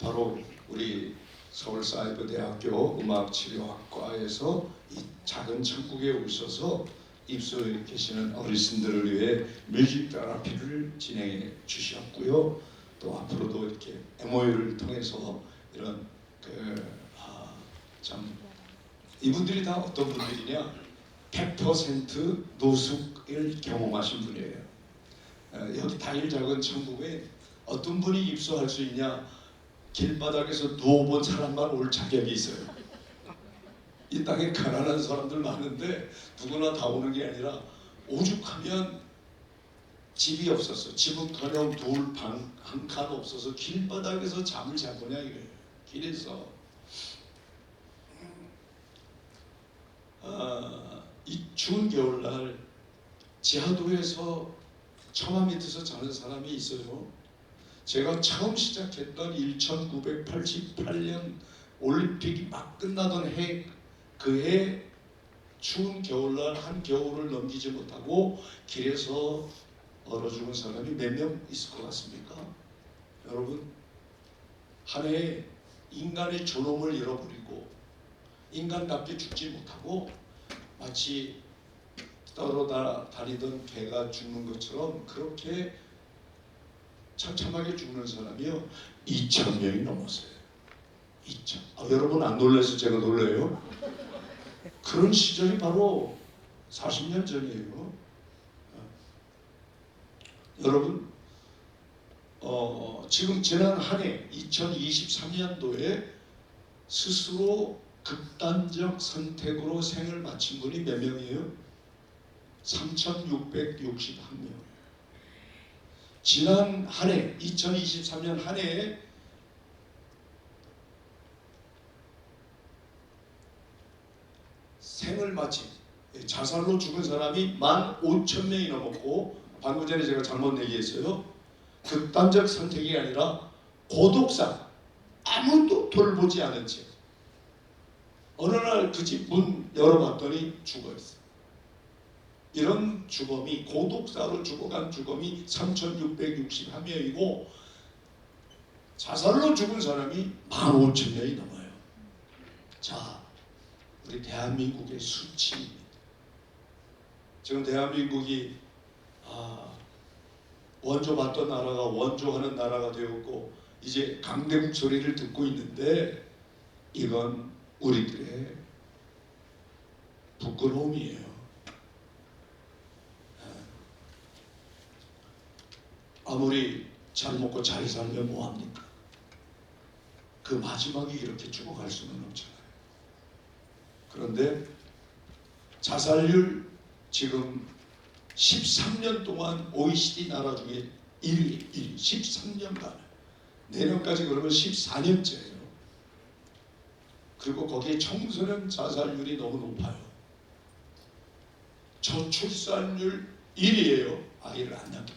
바로 우리 서울사이버대학교 음악치료학과에서 이 작은 천국에 오셔서 입소에 계시는 어르신들을 위해 뮤직 테라피를 진행해 주셨고요. 또 앞으로도 이렇게 MOU를 통해서 이런 참 이분들이 다 어떤 분들이냐, 100% 노숙을 경험하신 분이에요. 여기 다일 작은 천국에 어떤 분이 입소할 수 있냐? 길바닥에서 누워본 사람만 올 자격이 있어요. 이 땅에 가난한 사람들 많은데 누구나 다 오는 게 아니라 오죽하면 집이 없었어. 집은 그냥 누울 방 한 칸 없어서 길바닥에서 잠을 자거냐 이거예요. 길에서. 이 추운 겨울날 지하도에서 처마 밑에서 자는 사람이 있어요. 제가 처음 시작했던 1988년 올림픽이 막 끝나던 해, 그 해 추운 겨울날 한 겨울을 넘기지 못하고 길에서 얼어 죽은 사람이 몇 명 있을 것 같습니까? 여러분, 한 해에 인간의 존엄을 잃어버리고 인간답게 죽지 못하고 마치 떨어다니던 개가 죽는 것처럼 그렇게 처참하게 죽는 사람이요 2,000명이 넘었어요. 2,000. 여러분 안 놀라서 제가 놀라요? 그런 시절이 바로 40년 전이에요. 여러분 지금 지난 한 해 2023년도에 스스로 극단적 선택으로 생을 마친 분이 몇 명이에요? 3,661명. 지난 한 해, 2023년 한 해에 생을 마친, 자살로 죽은 사람이 15,000명이 넘었고, 방금 전에 제가 잘못 얘기했어요. 극단적 선택이 아니라 고독사, 아무도 돌보지 않은 채 어느 날 그 집 문 열어봤더니 죽어있어. 이런 죽음이, 고독사로 죽어간 죽음이 3,661명이고 자살로 죽은 사람이 15,000명이 넘어요. 자, 우리 대한민국의 수치입니다. 지금 대한민국이 원조받던 나라가 원조하는 나라가 되었고 이제 강대국 소리를 듣고 있는데 이건 우리들의 부끄러움이에요. 아무리 잘 먹고 잘 살면 뭐합니까? 그 마지막에 이렇게 죽어갈 수는 없잖아요. 그런데 자살률 지금 13년 동안 OECD 나라 중에 1위 13년간, 내년까지 그러면 14년째예요. 그리고 거기에 청소년 자살률이 너무 높아요. 저출산율 1위예요. 아이를 안 낳게.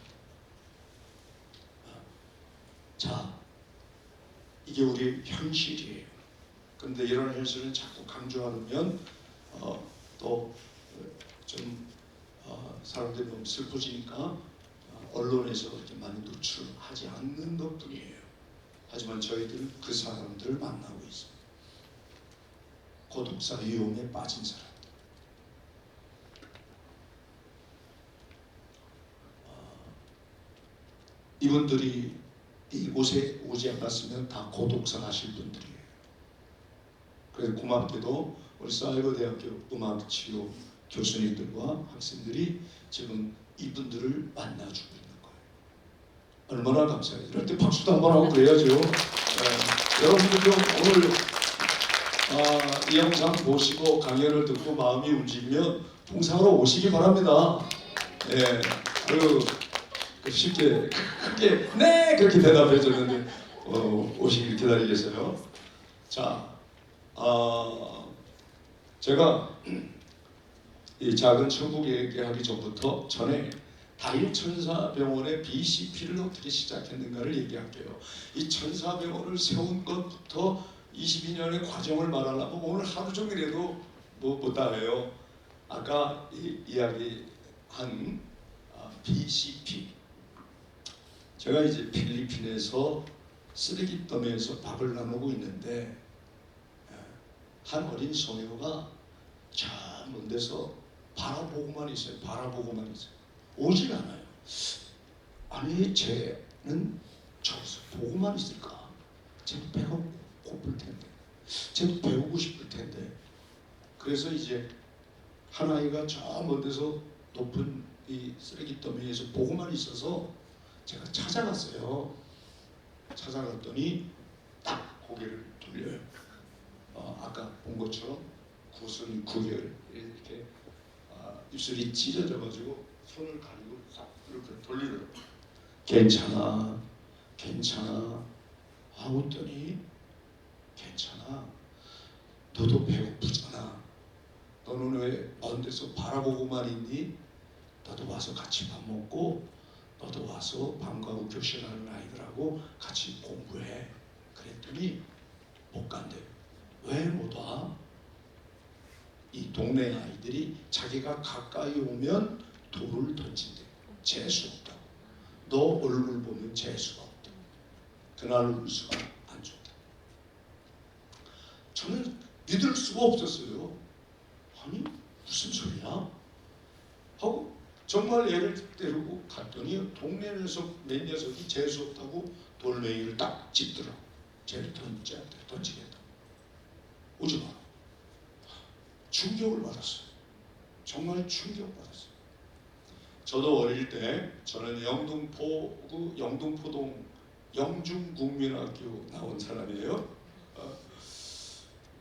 자, 이게 우리 현실이에요. 그런데 이런 현실을 자꾸 강조하면 또 좀 사람들이 너무 슬퍼지니까 언론에서 이렇게 많이 노출하지 않는 것뿐이에요. 하지만 저희들은 그 사람들을 만나고 있어요. 고독사 위험에 빠진 사람. 이분들이 이곳에 오지 않았으면 다 고독사 하실 분들이에요. 그래서 고맙게도 우리 사이버대학교 음악치료 교수님들과 학생들이 지금 이분들을 만나주고 있는 거예요. 얼마나 감사해요. 이럴 때 박수도 한번 하고 그래야죠. 여러분들도 오늘 이 영상 보시고 강연을 듣고 마음이 움직이면 동상으로 오시기 바랍니다. 그리고 쉽게 크게 네 그렇게 대답해 줬는데 오시길 기다리겠어요. 자, 제가 이 작은 천국 얘기하기 전부터 전에 다일천사병원의 BCP를 어떻게 시작했는가를 얘기할게요. 이 천사병원을 세운 것부터 22년의 과정을 말하려면 오늘 하루 종일해도 못 해요. 아까 이야기한 BCP. 제가 이제 필리핀에서 쓰레기 더미에서 밥을 나누고 있는데 한 어린 소녀가 저 먼 데서 바라보고만 있어요. 바라보고만 있어요. 오질 않아요. 아니 쟤는 저기서 보고만 있을까? 쟤는 배가 고플 텐데, 쟤는 배우고 싶을 텐데. 그래서 이제 한 아이가 저 먼 데서 높은 이 쓰레기 더미에서 보고만 있어서 제가 찾아갔어요. 찾아갔더니 딱 고개를 돌려요. 아까 본 것처럼 구슬 구개를 이렇게 입술이 찢어져가지고 손을 가리고 싹 이렇게 돌리더라고요. 괜찮아, 괜찮아 하고더니 괜찮아. 너도 배고프잖아. 너는 왜 먼 데서 바라보고만 있니? 너도 와서 같이 밥 먹고 너도 와서 방과 후 교실하는 아이들하고 같이 공부해. 그랬더니 못 간대. 왜 못 와? 이 동네 아이들이 자기가 가까이 오면 돌을 던진대. 재수 없다고. 너 얼굴 보면 재수가 없다고. 그날 울수가 안 좋다. 저는 믿을 수가 없었어요. 아니 무슨 소리야? 하고 정말 애를 데리고 갔더니 동네에서 몇 녀석이 재수 없다고 돌멩이를 딱 짚더라고. 쟤를 던지겠다. 오지 마라. 충격을 받았어요. 정말 충격받았어요. 저도 어릴 때 저는 영등포동 영중국민학교 나온 사람이에요.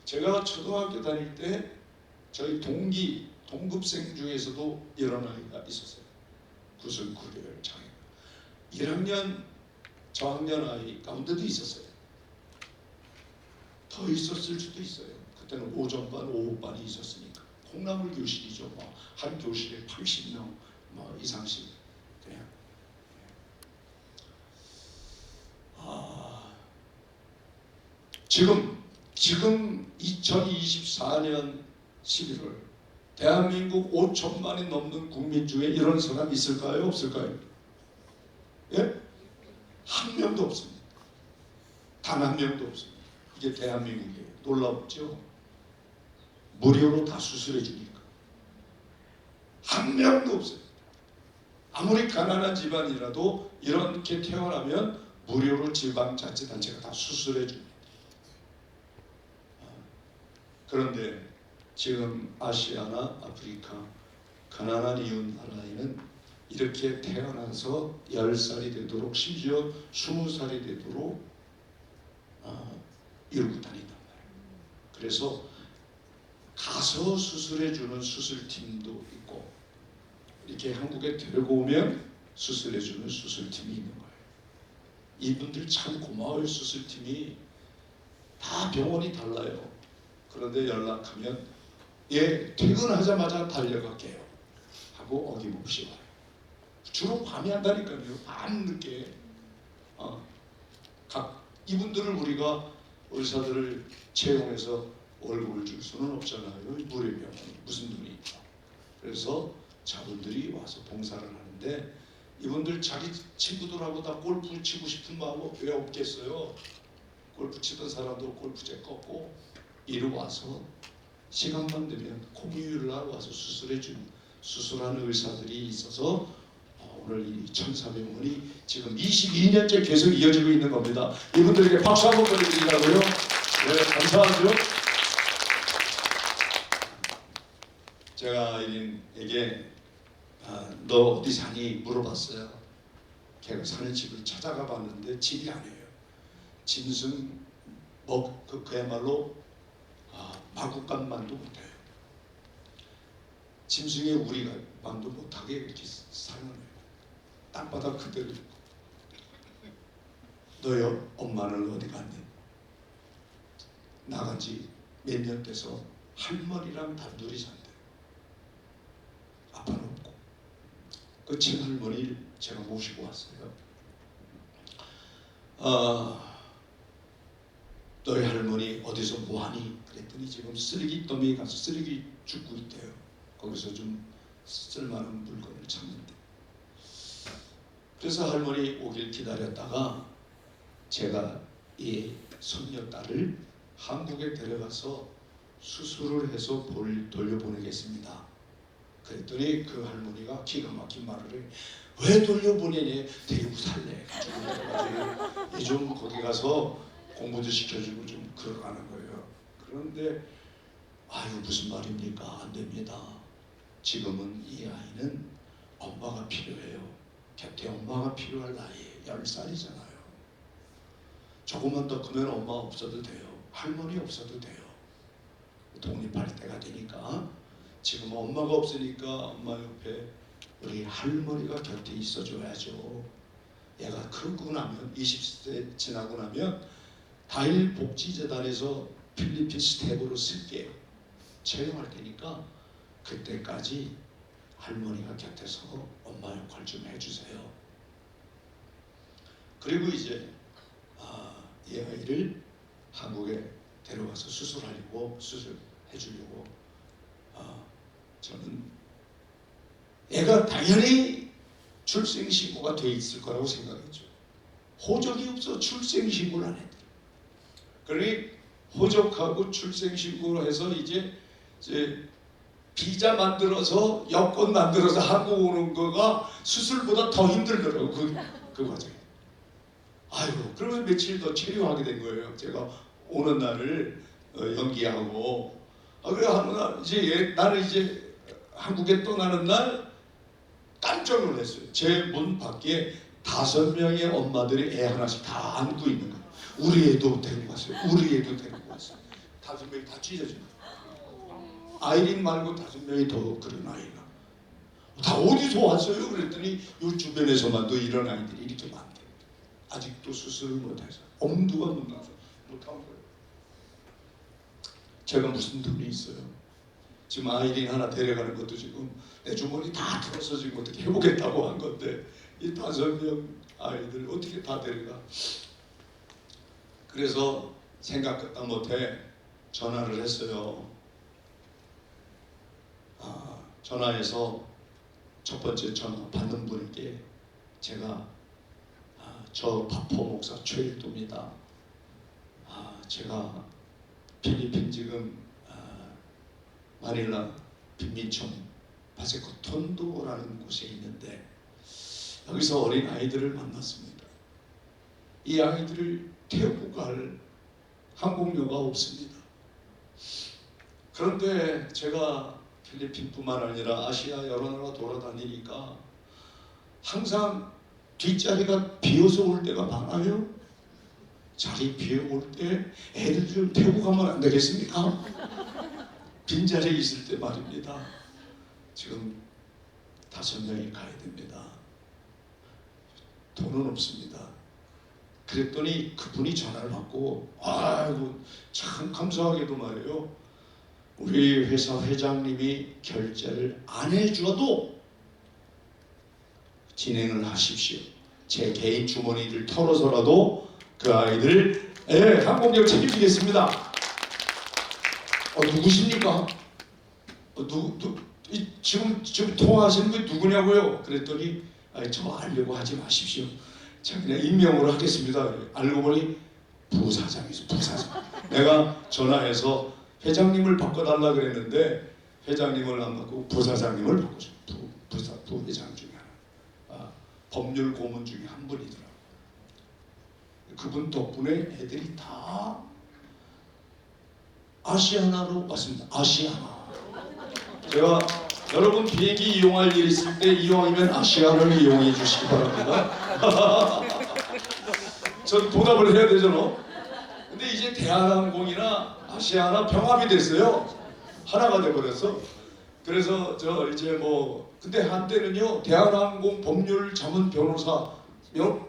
제가 초등학교 다닐 때 저희 동급생 중에서도 이런 아이가 있었어요. 구슬구별 장애. 1학년 저학년 아이 가운데도 있었어요. 더 있었을 수도 있어요. 그때는 오전반, 오후반이 있었으니까. 콩나물 교실이죠. 한 교실에 80명 이상씩 그냥. 지금 2024년 11월 대한민국 5천만이 넘는 국민 중에 이런 사람 있을까요? 없을까요? 예? 한 명도 없습니다. 단 한 명도 없습니다. 이게 대한민국이에요. 놀랍죠? 무료로 다 수술해 주니까. 한 명도 없어요. 아무리 가난한 집안이라도 이렇게 태어나면 무료로 지방자치단체가 다 수술해 줍니다. 그런데 지금 아시아나 아프리카 가난한 이웃 나라에는 이렇게 태어나서 10살이 되도록 심지어 20살이 되도록 이루고 다닌단 말이에요. 그래서 가서 수술해주는 수술팀도 있고 이렇게 한국에 데리고 오면 수술해주는 수술팀이 있는 거예요. 이분들 참 고마워요. 수술팀이 다 병원이 달라요. 그런데 연락하면 예 퇴근하자마자 달려갈게요 하고 어김없이 와요. 주로 밤에 한다니까요. 밤늦게 이분들을 우리가 의사들을 채용해서 월급을 줄 수는 없잖아요. 무료병원 무슨 돈이 있다. 그래서 자분들이 와서 봉사를 하는데 이분들 자기 친구들하고 다 골프 치고 싶은 마음은 왜 없겠어요? 골프 치던 사람도 골프채 꺾고 이리 와서 시간만 되면 공휴일을 날 와서 수술하는 의사들이 있어서 오늘 이 1,400원이 지금 22년째 계속 이어지고 있는 겁니다. 이분들에게 박수 한번 보내드리라고요. 네, 감사하죠. 제가 아이린에게 너 어디 사니 물어봤어요. 걔가 사는 집을 찾아가 봤는데 집이 아니에요. 짐승 그야말로 마구간만도 못해요. 짐승의 우리만도 못하게 이렇게 사는 거예요. 땅바닥 그대로 있고. 너요 엄마는 어디 갔니? 나간 지 몇 년 돼서 할머니랑 단둘이 산대. 아빠는 없고. 그 친할머니를 제가 모시고 왔어요. 너희 할머니 어디서 뭐하니? 그랬더니 지금 쓰레기더미에 가서 쓰레기 줍고 있대요. 거기서 좀 쓸만한 물건을 찾는데. 그래서 할머니 오길 기다렸다가 제가 이 손녀딸을 한국에 데려가서 수술을 해서 돌려보내겠습니다. 그랬더니 그 할머니가 기가 막힌 말을 해. 왜 돌려보내니? 데리고 살래. 좀 거기 가서 공부도 시켜주고 좀 그러가는 거예요. 그런데 아유 무슨 말입니까? 안 됩니다. 지금은 이 아이는 엄마가 필요해요. 곁에 엄마가 필요할 나이에 10살이잖아요. 조금만 더 크면 엄마 없어도 돼요. 할머니 없어도 돼요. 독립할 때가 되니까 지금 엄마가 없으니까 엄마 옆에 우리 할머니가 곁에 있어줘야죠. 얘가 크고 나면 20세 지나고 나면 다일복지재단에서 필리핀 스텝으로 쓸게요. 채용할 테니까 그때까지 할머니가 곁에서 엄마 역할 좀 해주세요. 그리고 이제 이 아이를 한국에 데려가서 수술해주려고 저는 애가 당연히 출생신고가 돼 있을 거라고 생각했죠. 호적이 없어 출생신고를 안 했대. 그러니 호적하고 출생신고를 해서 이제 비자 만들어서 여권 만들어서 한국 오는 거가 수술보다 더 힘들더라고 그 과정이. 아이고 그러면 며칠 더 체류하게 된 거예요. 제가 오는 날을 연기하고 그래 하는 날 이제 나는 이제 한국에 떠나는 날 깜짝 놀랐어요. 제 문 밖에 5명의 엄마들이 애 하나씩 다 안고 있는 거예요. 우리 애도 데리고 왔어요. 우리 애도 데리고 왔어요. 5명이 다 찢어진 거예요. 아이린 말고 5명이 더 그런 아이가. 다 어디서 왔어요? 그랬더니 이 주변에서만도 이런 아이들이 이렇게 많대요. 아직도 수술을 못해서 엄두가 못 나서 못한 거예요. 제가 무슨 돈이 있어요? 지금 아이린 하나 데려가는 것도 지금 내 주머니 다 털어서 지금 어떻게 해보겠다고 한 건데 이 5명 아이들 어떻게 다 데려가? 그래서 생각도 못해 전화를 했어요. 전화해서 첫 번째 전화 받는 분에게 제가 저 파포 목사 최일도입니다. 제가 필리핀 지금 마닐라 빈민촌 바세코톤도라는 곳에 있는데 여기서 어린 아이들을 만났습니다. 이 아이들을 태우고 갈 항공료가 없습니다. 그런데 제가 필리핀뿐만 아니라 아시아 여러 나라 돌아다니니까 항상 뒷자리가 비어서 올 때가 많아요. 자리 비어올 때 애들 좀 태우고 가면 안 되겠습니까? 빈자리에 있을 때 말입니다. 지금 5명이 가야 됩니다. 돈은 없습니다. 그랬더니 그분이 전화를 받고 아이고 참 감사하게도 말이에요. 우리 회사 회장님이 결제를 안 해줘도 진행을 하십시오. 제 개인 주머니를 털어서라도 그 아이들 예, 항공기를 책임지겠습니다. 누구십니까? 지금 통화하시는 분 누구냐고요? 그랬더니 저 알려고 하지 마십시오. 제가 그냥 임명으로 하겠습니다. 알고 보니 부사장이죠. 부사장. 내가 전화해서 회장님을 바꿔달라 그랬는데 회장님을 안 바꾸고 부사장님을 바꾸죠. 부회장 중에 하나. 법률 고문 중에 한 분이더라고요. 그분 덕분에 애들이 다 아시아나로 왔습니다. 아시아나. 제가 여러분 비행기 이용할 일 있을 때 이왕이면 아시아나를 이용해 주시기 바랍니다. 전 보답을 해야 되잖아. 근데 이제 대한항공이나 아시아나 병합이 됐어요. 하나가 돼버렸어. 그래서 저 이제 뭐 근데 한때는요 대한항공 법률 자문 변호사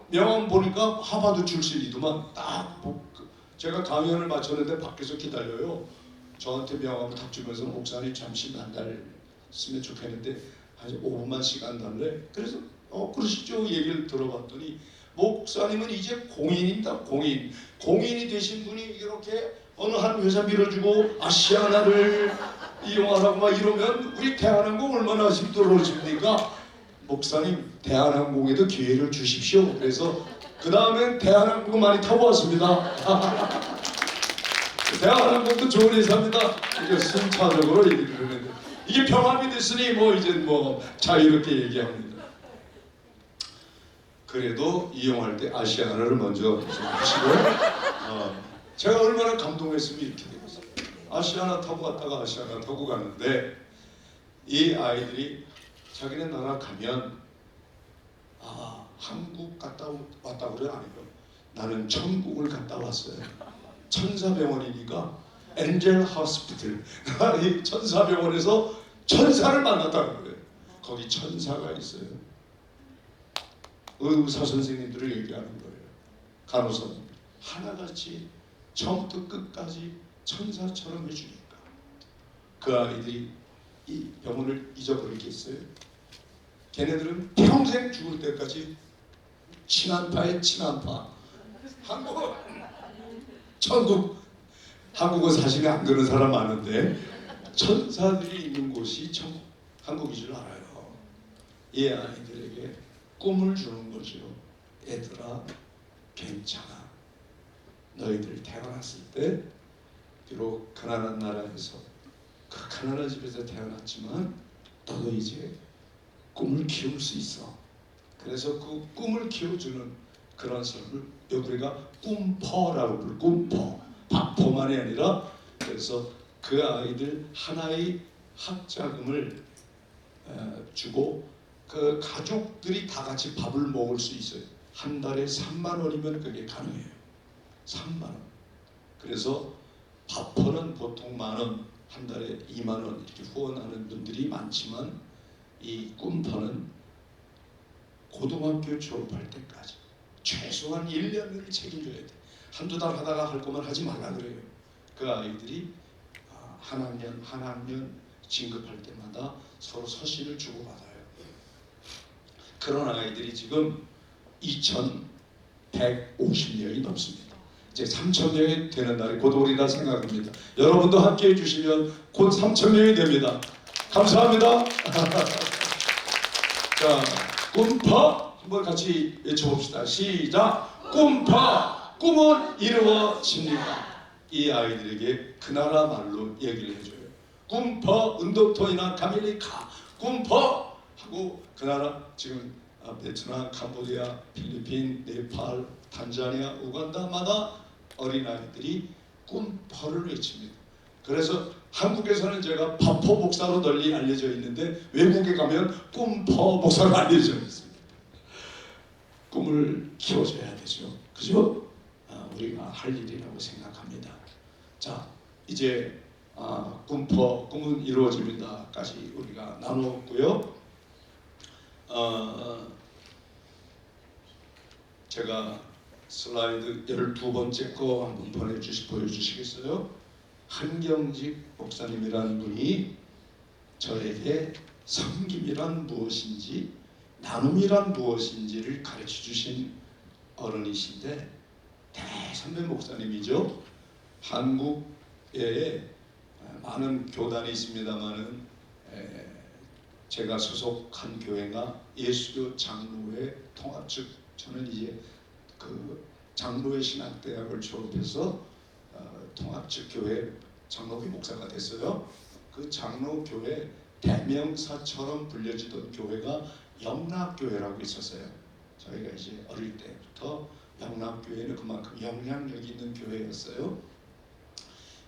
명함 보니까 하버드 출신이더만 딱 제가 강연을 마쳤는데 밖에서 기다려요. 저한테 명함을 딱 주면서 목사님 잠시 만나면 좋겠는데 한 5분만 시간 달래. 그래서 그러시죠 얘기를 들어봤더니 목사님은 이제 공인입니다. 공인이 되신 분이 이렇게 어느 한 회사 밀어주고 아시아나를 이용하라고 막 이러면 우리 대한항공 얼마나 힘들어집니까? 목사님 대한항공에도 기회를 주십시오. 그래서 그 다음엔 대한항공 많이 타고 왔습니다. 대한항공도 좋은 회사입니다. 이게 순차적으로 얘기를 하는데 이게 병합이 됐으니 뭐 이제 뭐 자유롭게 얘기합니다. 그래도 이용할 때 아시아나를 먼저 하시고 제가 얼마나 감동했으면 이렇게 되겠어요. 아시아나 타고 갔다가 아시아나 타고 갔는데 이 아이들이 자기네 나라 가면 한국 갔다 왔다고 그래 아니고 나는 천국을 갔다 왔어요. 천사병원이니까 엔젤 호스피틀 이 천사병원에서 천사를 만났다는 거예요. 거기 천사가 있어요. 의사 선생님들을 얘기하는 거예요. 간호사님 하나같이 처음부터 끝까지 천사처럼 해주니까 그 아이들이 이 병원을 잊어버리겠어요? 걔네들은 평생 죽을 때까지 친한파에 친한파. 한국어 사실에 안 그런 사람 많은데 천사들이 있는 곳이 천국, 한국인 줄 알아요. 이 아이들에게 꿈을 주는 거죠. 얘들아 괜찮아. 너희들 태어났을 때 비록 가난한 나라에서 그 가난한 집에서 태어났지만 너도 이제 꿈을 키울 수 있어. 그래서 그 꿈을 키워주는 그런 삶을 우리가 꿈퍼라고 불러. 꿈퍼. 밥퍼만이 아니라 그래서 그 아이들 하나의 학자금을 주고 그 가족들이 다 같이 밥을 먹을 수 있어요. 한 달에 3만 원이면 그게 가능해요. 3만 원. 그래서 밥퍼는 보통 만 원, 한 달에 2만 원 이렇게 후원하는 분들이 많지만 이 꿈퍼는 고등학교 졸업할 때까지 최소한 1년을 책임져야 돼. 한두 달 하다가 할 거면 하지 말라 그래요. 그 아이들이 한 학년 진급할 때마다 서로 서신을 주고받아요. 그런 아이들이 지금 2,150명이 넘습니다. 이제 3,000명이 되는 날이 곧 오리라 생각합니다. 여러분도 함께 해주시면 곧 3,000명이 됩니다. 감사합니다. 자, 꿈퍼 한번 같이 외쳐봅시다. 시작. 꿈퍼. 꿈은 이루어집니다. 이 아이들에게 그 나라 말로 얘기를 해줘요. 꿈퍼 은도토이나 가밀리카 꿈퍼 하고 그 나라 지금 베트남, 캄보디아, 필리핀, 네팔, 탄자니아, 우간다마다 어린아이들이 꿈퍼를 외칩니다. 그래서 한국에서는 제가 파포 목사로 널리 알려져 있는데 외국에 가면 꿈퍼 목사로 알려져 있습니다. 꿈을 키워줘야 되죠. 그죠? 우리가 할 일이라고 생각합니다. 자, 이제 꿈퍼, 꿈은 이루어집니다까지 우리가 나누었고요. 제가 슬라이드 12번째 거 한번 보여주시겠어요? 한경직 목사님이라는 분이 저에게 섬김이란 무엇인지 나눔이란 무엇인지를 가르쳐 주신 어른이신데 대선배 목사님이죠. 한국에 많은 교단이 있습니다만은 제가 소속한 교회가 예수교 장로회 통합, 즉 저는 이제 그 장로회 신학대학을 졸업해서 통합측 교회 장로회 목사가 됐어요. 그 장로교회 대명사처럼 불려지던 교회가 영락교회라고 있었어요. 저희가 이제 어릴 때부터 영락교회는 그만큼 영향력 있는 교회였어요.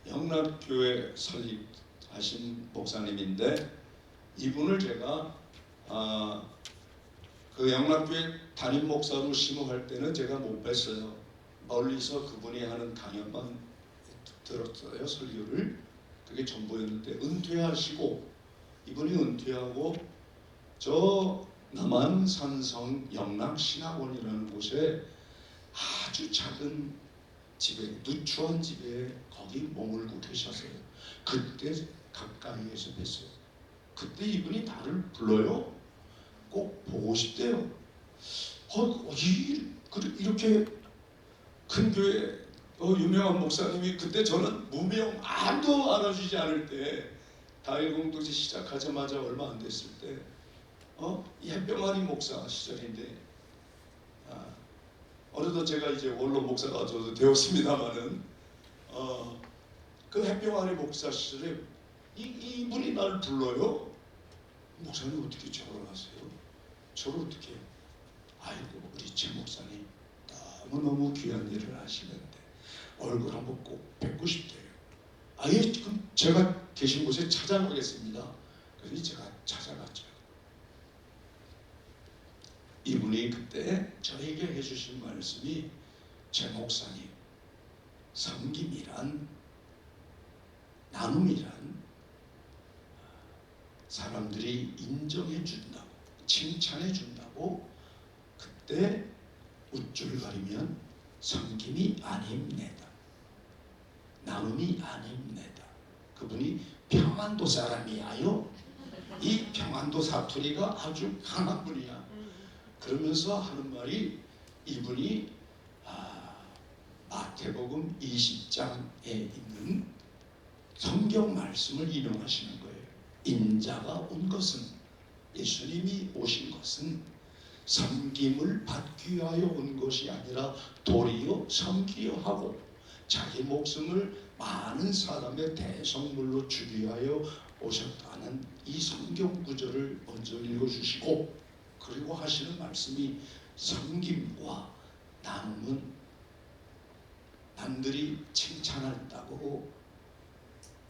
영락교회 설립하신 목사님인데 이분을 제가 그 영락교회 담임 목사로 심호할 때는 제가 못 뵀어요. 멀리서 그분이 하는 강연만 들었어요. 설교를. 그게 전부였는데 은퇴하시고 이분이 은퇴하고 저 남한 산성 영락신학원이라는 곳에 아주 작은 집에, 누추한 집에 거기 머물고 계셨어요. 그때 가까이에서 뵀어요. 그때 이분이 나를 불러요. 꼭 보고 싶대요. 이렇게 큰 교회 유명한 목사님이, 그때 저는 무명 아무도 알아주지 않을 때 다일공동체 시작하자마자 얼마 안 됐을 때 이 햇병아리 목사 시절인데 어느덧 제가 이제 원로 목사가 저도 되었습니다마는 그 햇병아리 목사 시절에 이분이 나를 불러요. 목사님 어떻게 저를 아세요? 저를 어떻게? 아이고 우리 최 목사님 너무너무 귀한 일을 하시는데 얼굴 한번 꼭 뵙고 싶대요. 아예 지금 제가 계신 곳에 찾아가겠습니다. 그래서 제가 찾아갔죠. 이분이 그때 저에게 해주신 말씀이, 최 목사님, 섬김이란, 나눔이란 사람들이 인정해 준다고, 칭찬해 준다고 그때 웃줄 가리면 섬김이 아닙니다. 나눔이 아닙니다. 그분이 평안도 사람이야요. 이 평안도 사투리가 아주 강한 분이야. 그러면서 하는 말이, 이분이 마태복음 20장에 있는 성경 말씀을 인용하시는 거예요. 인자가 온 것은, 예수님이 오신 것은 섬김을 받기 위하여 온 것이 아니라 도리어 섬기려 하고 자기 목숨을 많은 사람의 대성물로 주기 위하여 오셨다는 이 성경 구절을 먼저 읽어주시고, 그리고 하시는 말씀이, 섬김과 나눔은 남들이 칭찬한다고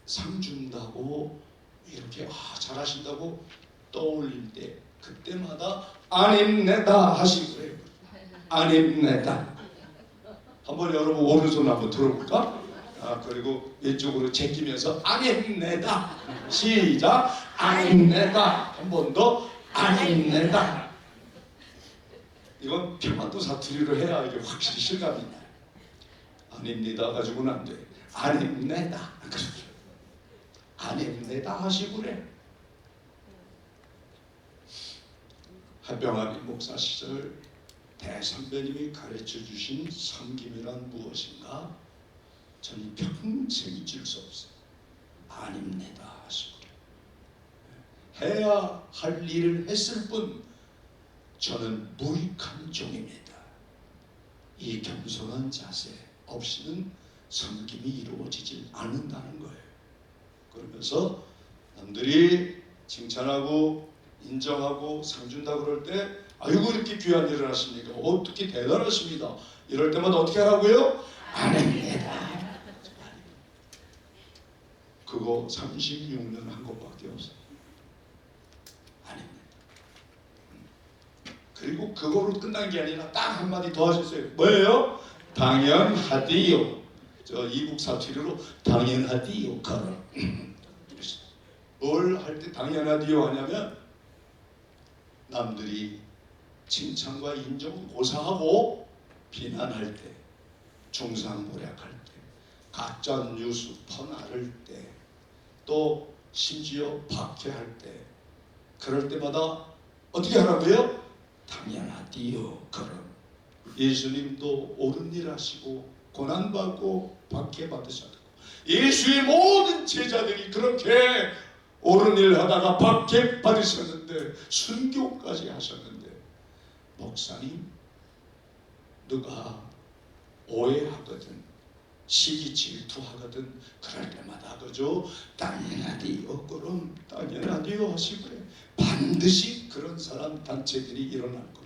상 준다고 이렇게 잘하신다고 떠올릴 때 그때마다 아닙니다 하시고 그래요. 아닙니다. 한번 여러분 오른손 한번 들어볼까? 그리고 왼쪽으로 제끼면서 아닙니다. 시작. 아닙니다. 한 번 더. 아닙니다. 이건 평안도 사투리로 해야 이게 확실히 실감이 나요. 아닙니다 가지고는 안 돼. 아닙니다. 그렇죠. 아닙니다 하시고 그래. 햇병아리 목사 시절 대선배님이 가르쳐 주신 섬김이란 무엇인가? 저는 평생 잊을 수 없어요. 아닙니다 하시고 해야 할 일을 했을 뿐 저는 무익한 종입니다. 이 겸손한 자세 없이는 섬김이 이루어지질 않는다는 거예요. 그러면서 남들이 칭찬하고 인정하고 상 준다 그럴 때, 아이고 이렇게 귀한 일을 하십니까? 어떻게 대단하십니다. 이럴 때마다 어떻게 하라고요? 아닙니다. 그거 36년 한 것밖에 없어요. 아닙니다. 그리고 그거로 끝난 게 아니라 딱 한마디 더 하셨어요. 뭐예요? 당연하디요. 저 이북 사투리로 당연하디요. 뭘 할 때 당연하디요 하냐면, 남들이 칭찬과 인정을 고사하고 비난할 때, 중상모략할 때, 가짜 뉴스 퍼나를 때, 또 심지어 박해할 때, 그럴 때마다 어떻게 하라고요? 당연하디요. 그럼 예수님도 옳은 일 하시고 고난받고 박해받으셨고 예수의 모든 제자들이 그렇게 옳은 일 하다가 박해받으셨는데 순교까지 하셨는데 목사님 누가 오해하거든 시기 질투하거든 그럴 때마다 그저 당연하디요 그럼 당연하디요 하시고 반드시 그런 사람 단체들이 일어날 겁니다.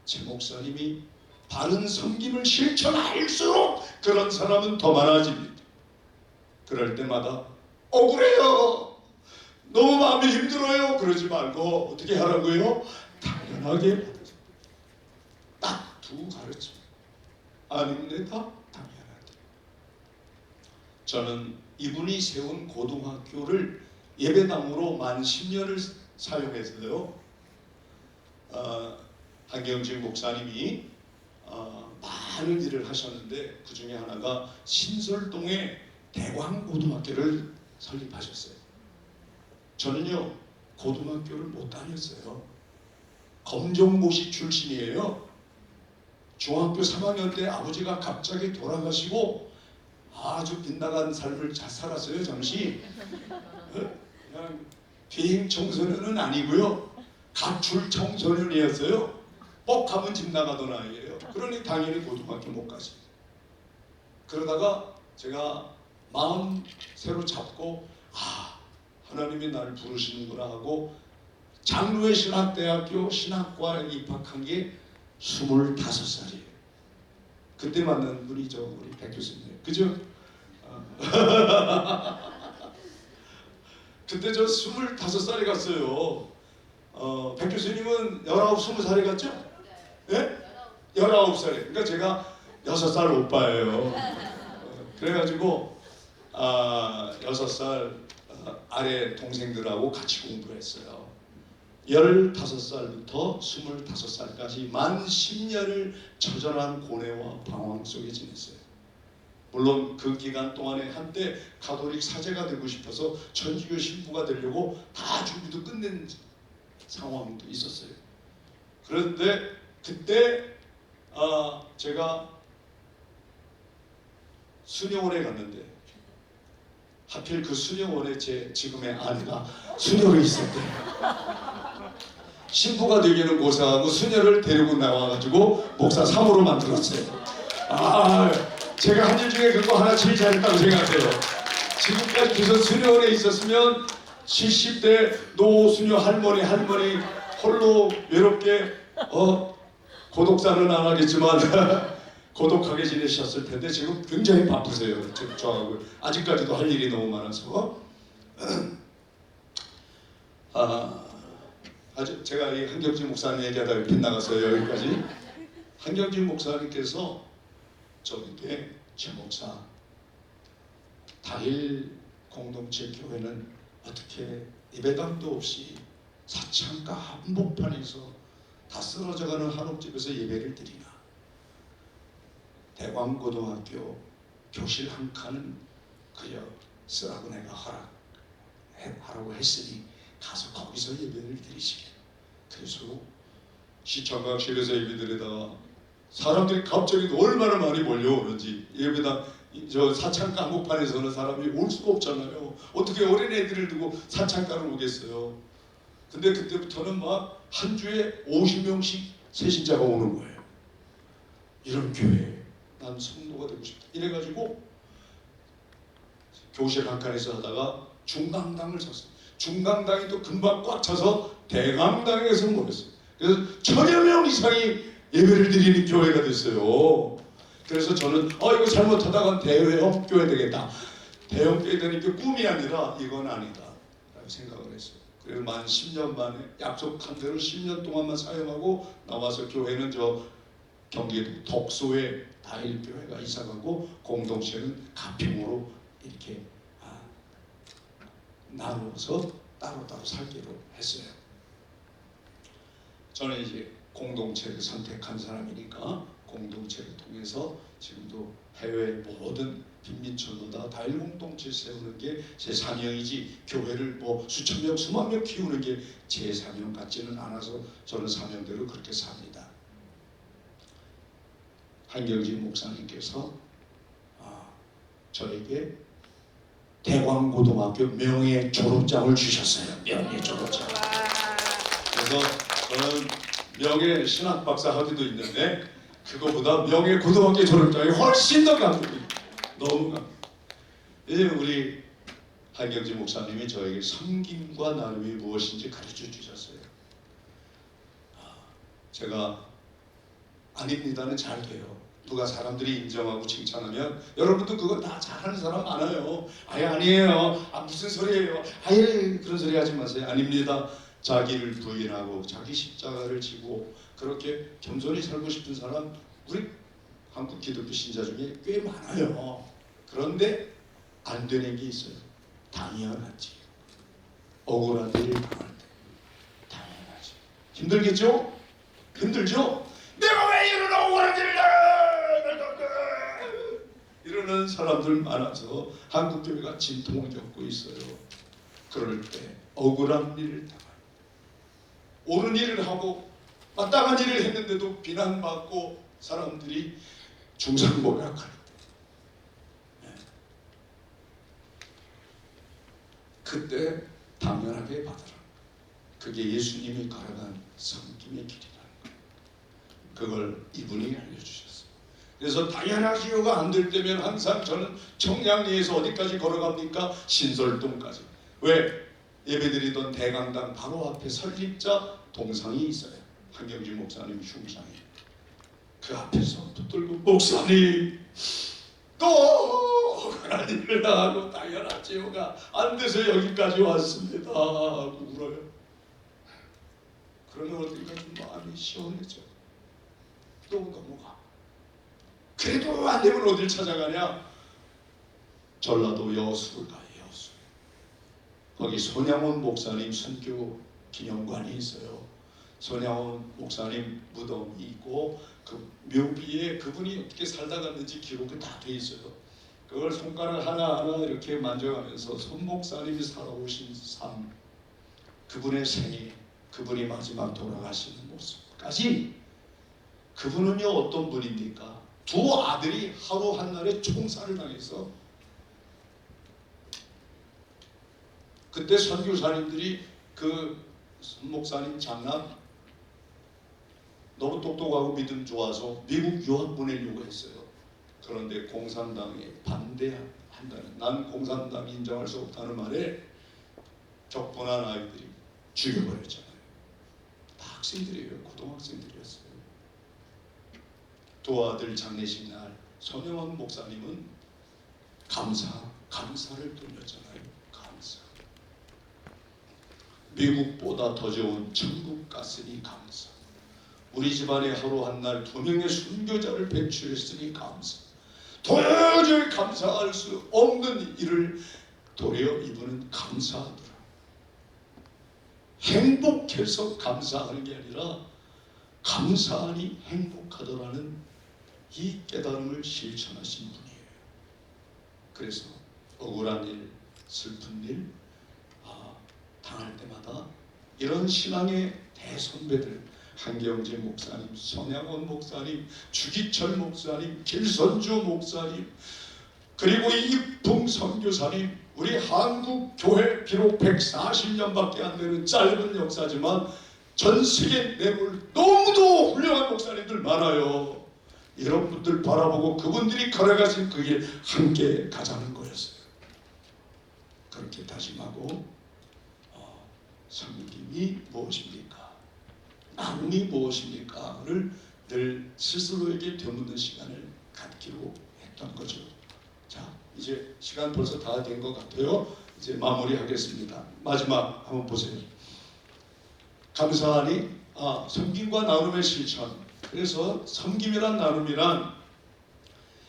제 목사님이 바른 섬김을 실천할수록 그런 사람은 더 많아집니다. 그럴 때마다 억울해요 너무 마음이 힘들어요 그러지 말고 어떻게 하라고요? 당연하게 딱 두 가르침 아닙니다. 당연하게. 저는 이분이 세운 고등학교를 예배당으로 만 10년을 사용했어요. 한경직 목사님이 많은 일을 하셨는데 그 중에 하나가 신설동에 대광고등학교를 설립하셨어요. 저는요 고등학교를 못 다녔어요. 검정고시 출신이에요. 중학교 3학년 때 아버지가 갑자기 돌아가시고 아주 빗나간 삶을 잘 살았어요. 잠시 그냥 비행 청소년은 아니고요 가출 청소년이었어요. 뻑하면 집 나가던 아이예요. 그러니 당연히 고등학교 못 가지. 그러다가 제가 마음 새로 잡고 하나님이 나를 부르시는구나 하고 장로회 신학대학교 신학과에 입학한 게 25살이에요. 그때 만난 분이죠. 우리 백 교수님. 그죠? 그때 저 25살에 갔어요. 백 교수님은 19, 20살에 갔죠? 예? 19살에. 그러니까 제가 6살 오빠예요. 그래가지고 6살 아래 동생들하고 같이 공부를 했어요. 15살부터 25살까지 만 10년을 처절한 고뇌와 방황 속에 지냈어요. 물론 그 기간 동안에 한때 가톨릭 사제가 되고 싶어서 천주교 신부가 되려고 다 준비도 끝낸 상황도 있었어요. 그런데 그때 제가 수녀원에 갔는데 하필 그 수녀원에 제 지금의 아내가 수녀로 있었대요. 신부가 되기는 고생하고 수녀를 데리고 나와가지고 목사 3호로 만들었어요. 제가 한 일 중에 그거 하나 제일 잘했다고 생각해요. 지금까지 계속 수녀원에 있었으면 70대 노수녀 할머니 홀로 외롭게 고독사는 안 하겠지만 고독하게 지내셨을 텐데 지금 굉장히 바쁘세요. 저하고 아직까지도 할 일이 너무 많아서 아주 제가 이 한경진 목사님 얘기하다가 빗나갔어요. 여기까지. 한경진 목사님께서 저에게 제 목사 다일 공동체 교회는 어떻게 예배당도 없이 사창가 한복판에서 다 쓰러져가는 한옥집에서 예배를 드리나. 대광고등학교 교실 한 칸은 그저 쓰라고 내가 하라고 했으니 가서 거기서 예배를 드리시게. 그래서 시청각실에서 예배 드리다가 사람들이 갑자기 얼마나 많이 몰려오는지 예배당 저 사창가 한복판에서는 사람이 올 수가 없잖아요. 어떻게 어린애들을 두고 사창가를 오겠어요. 근데 그때부터는 막 한 주에 50명씩 새신자가 오는 거예요. 이런 교회 난 성도가 되고 싶다. 이래가지고 교실 한 칸에서 하다가 중강당을 쳤어요. 중강당이 또 금방 꽉 차서 대강당에서 모였어요. 그래서 1000여 명 이상이 예배를 드리는 교회가 됐어요. 그래서 저는 이거 잘못하다가 대형 교회 되겠다. 대형 교회 되는 게 꿈이 아니라 이건 아니다 라고 생각을 했어요. 그래서 만 10년 만에 약속한 대로 10년 동안만 사용하고 나와서 교회는 저 경기도 덕소에 다일교회가 이사가고 공동체는 가평으로 이렇게 나누어서 따로따로 살기로 했어요. 저는 이제 공동체를 선택한 사람이니까 공동체를 통해서 지금도 해외 모든 빈민촌보다 다일 공동체 세우는 게 제 사명이지 교회를 뭐 수천 명 수만 명 키우는 게 제 사명 같지는 않아서 저는 사명대로 그렇게 삽니다. 한경진 목사님께서 저에게 대광고등학교 명예 졸업장을 주셨어요. 명예 졸업장. 그래서 저는 명예 신학 박사 학위도 있는데 그거보다 명예 고등학교 졸업장이 훨씬 더 감동이 너무 감동. 이제 우리 한경진 목사님이 저에게 섬김과 나눔이 무엇인지 가르쳐 주셨어요. 제가 아닙니다는 잘 돼요. 누가 사람들이 인정하고 칭찬하면 여러분도 그거 다 잘하는 사람 많아요. 아예 아니에요. 무슨 소리예요. 아예 그런 소리 하지 마세요. 아닙니다. 자기를 부인하고 자기 십자가를 지고 그렇게 겸손히 살고 싶은 사람 우리 한국 기독교 신자 중에 꽤 많아요. 그런데 안 되는 게 있어요. 당연하지. 억울한 일을 당할 때 당연하지. 힘들겠죠? 힘들죠? 내가 왜 이런 억울한 일을 이러는 사람들 많아서 한국교회가 진통을 겪고 있어요. 그럴 때 억울한 일을 당하고 옳은 일을 하고 마땅한 일을 했는데도 비난받고 사람들이 중상모략할 때 그때 당연하게 받으라. 그게 예수님이 걸어간 섬김의 길이라는 거예요. 그걸 이분이 알려주셨어요. 그래서 당연하지요가 안 될 때면 항상 저는 청량리에서 어디까지 걸어갑니까? 신설동까지. 왜? 예배드리던 대강당 바로 앞에 설립자 동상이 있어요. 한경진 목사님 흉상이. 그 앞에서 붙들고 목사님 또 억울한 일을 당하고 당연하지요가 안 돼서 여기까지 왔습니다 하고 울어요. 그러면 어디가 좀 마음이 시원해져. 또 넘어가. 그래도 안 되면 어딜 찾아가냐? 전라도 여수를 가요. 여수. 거기 손양원 목사님 선교 기념관이 있어요. 손양원 목사님 무덤이 있고 그 묘비에 그분이 어떻게 살다 갔는지 기록이 다 돼 있어요. 그걸 손가락 하나하나 이렇게 만져가면서 손 목사님이 살아오신 삶, 그분의 생애, 그분이 마지막 돌아가시는 모습까지. 그분은요 어떤 분입니까? 두 아들이 하루 한날에 총살을 당해서 그때 선교사님들이 그 목사님 장남 너무 똑똑하고 믿음 좋아서 미국 유학 보내려고 했어요. 그런데 공산당에 반대한다는, 난 공산당 인정할 수 없다는 말에 격분한 아이들이 죽여버렸잖아요. 다 학생들이에요. 고등학생들이었어요. 두 아들 장례식 날 손영원 목사님은 감사를 돌렸잖아요. 감사. 미국보다 더 좋은 천국 갔으니 감사. 우리 집안에 하루 한날 2명의 순교자를 배출했으니 감사. 도저히 감사할 수 없는 일을 도리어 이분은 감사하더라. 행복해서 감사하는 게 아니라 감사하니 행복하더라는 이 깨달음을 실천하신 분이에요. 그래서 억울한 일, 슬픈 일 당할 때마다 이런 신앙의 대선배들 한경진 목사님, 손양원 목사님, 주기철 목사님, 길선주 목사님, 그리고 이익풍 선교사님, 우리 한국 교회 비록 140년밖에 안 되는 짧은 역사지만 전 세계 내물 너무도 훌륭한 목사님들 많아요. 이런 분들 바라보고 그분들이 걸어가신 그 길 함께 가자는 거였어요. 그렇게 다짐하고 섬김이 무엇입니까? 나눔이 무엇입니까?를 늘 스스로에게 되묻는 시간을 갖기로 했던 거죠. 자, 이제 시간 벌써 다 된 것 같아요. 이제 마무리하겠습니다. 마지막 한번 보세요. 감사하니 섬김과 나눔의 실천. 그래서 섬김이란 나눔이란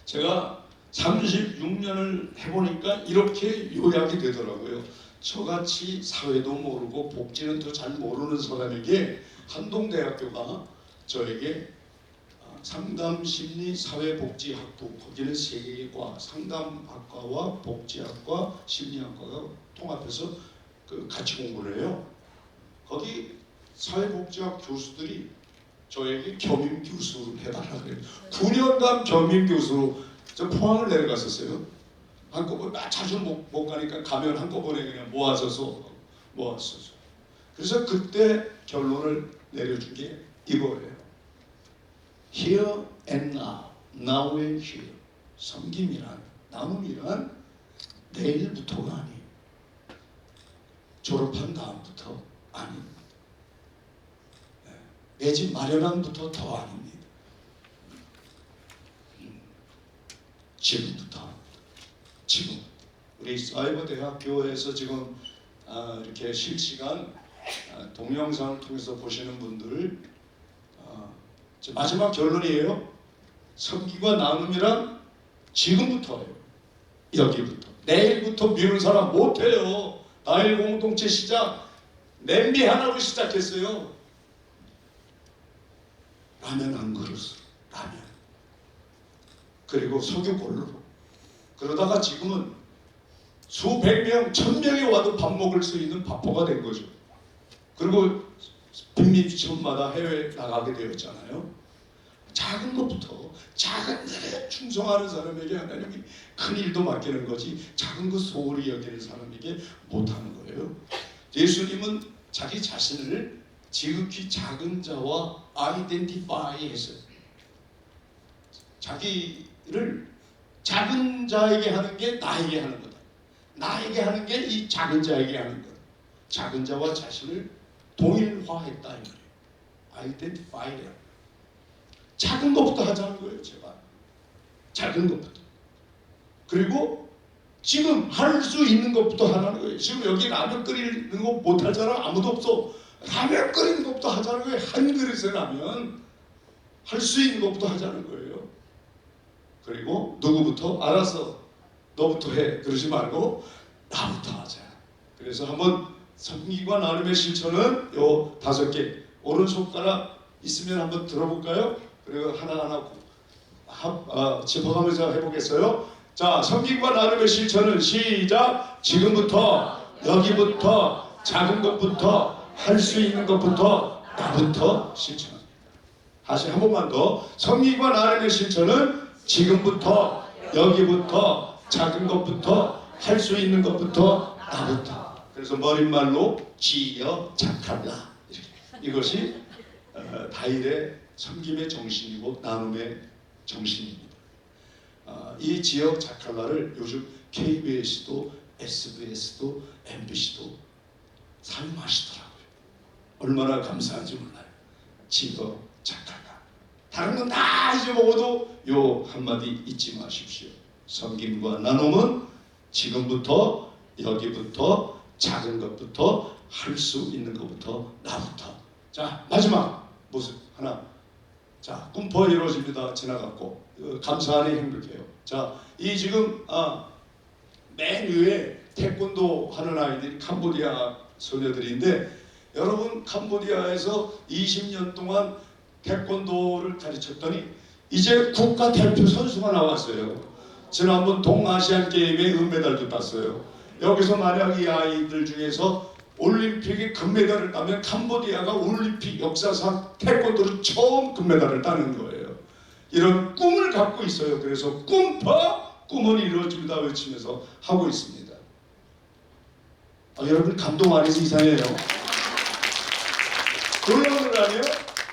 제가 36년을 해보니까 이렇게 요약이 되더라고요. 저같이 사회도 모르고 복지는 더 잘 모르는 사람에게 한동대학교가 저에게 상담심리사회복지학부, 거기는 3개의 과, 상담학과와 복지학과, 심리학과가 통합해서 같이 공부를 해요. 거기 사회복지학 교수들이 저에게 겸임 교수를 해달라 그래요. 9년간 겸임 교수로 저 포항을 내려갔었어요. 한꺼번에 자주 못 가니까 가면 한꺼번에 그냥 모아서서. 그래서 그때 결론을 내려준 게 이거예요. Here and now, now and here. 섬김이란, 나눔이란 내일부터가 아니에요. 졸업한 다음부터 아닙니다. 내 집 마련한부터 더 아닙니다. 지금부터. 지금 우리 사이버대학교에서 지금 이렇게 실시간 동영상을 통해서 보시는 분들 마지막 결론이에요. 섬기과 나눔이란 지금부터예요. 여기부터. 내일부터 미룬 사람 못해요. 다일 공동체 시작 냄비 하나로 시작했어요. 라면 한 그릇, 라면. 그리고 석유골로. 그러다가 지금은 수백 명, 1000명이 와도 밥 먹을 수 있는 밥포가 된 거죠. 그리고 빈민촌마다 해외에 나가게 되었잖아요. 작은 것부터, 작은 일에 충성하는 사람에게 하나님이 큰 일도 맡기는 거지 작은 것 소홀히 여기는 사람에게 못하는 거예요. 예수님은 자기 자신을 지극히 작은 자와 아이덴티파이 했어요. 자기를 작은 자에게 하는 게 나에게 하는 거다. 나에게 하는 게 이 작은 자에게 하는 거다. 작은 자와 자신을 동일화했다. 이 말이에요. 아이덴티파이래요. 작은 것부터 하자는 거예요. 제발. 작은 것부터. 그리고 지금 할 수 있는 것부터 하라는 거예요. 지금 여기 라면 끓이는 거 못할 사람 아무도 없어. 라면 끓이는 것부터 하자는 거예요. 한 그릇에 라면. 할 수 있는 것부터 하자는 거예요. 그리고 누구부터? 알았어. 너부터 해. 그러지 말고 나부터 하자. 그래서 한번 섬기과 나눔의 실천은 요 5개. 오른손가락 있으면 한번 들어볼까요? 그리고 하나하나 짚어가면서 해보겠어요. 자, 섬김과 나눔의 실천은 시작. 지금부터, 여기부터, 작은 것부터, 할 수 있는 것부터, 나부터 실천. 다시 한 번만 더. 섬김과 나눔의 실천은 지금부터, 여기부터, 작은 것부터, 할 수 있는 것부터, 나부터. 그래서 머릿말로 지어 작할라. 이것이 다일의 섬김의 정신이고 나눔의 정신입니다. 이 지역 자칼라를 요즘 KBS도 SBS도 MBC도 사용하시더라고요. 얼마나 감사한지 몰라요. 지역 자칼라. 다른 건 다 잊어먹어도 요 한마디 잊지 마십시오. 섬김과 나눔은 지금부터 여기부터 작은 것부터 할 수 있는 것부터 나부터. 자, 마지막 모습 하나. 자, 꿈포 이루어집니다. 지나갔고 감사하니 행복해요. 자, 이 지금 맨 위에 태권도 하는 아이들이 캄보디아 소녀들인데, 여러분 캄보디아에서 20년 동안 태권도를 가르쳤더니 이제 국가대표 선수가 나왔어요. 지난번 동아시안 게임에 은메달도 땄어요. 여기서 만약 이 아이들 중에서 올림픽에 금메달을 따면 캄보디아가 올림픽 역사상 태권도로 처음 금메달을 따는 거예요. 이런 꿈을 갖고 있어요. 그래서 꿈은 이루어집니다 외치면서 하고 있습니다. 여러분 감동 안 해서 이상해요. 놀라운 거 아니에요?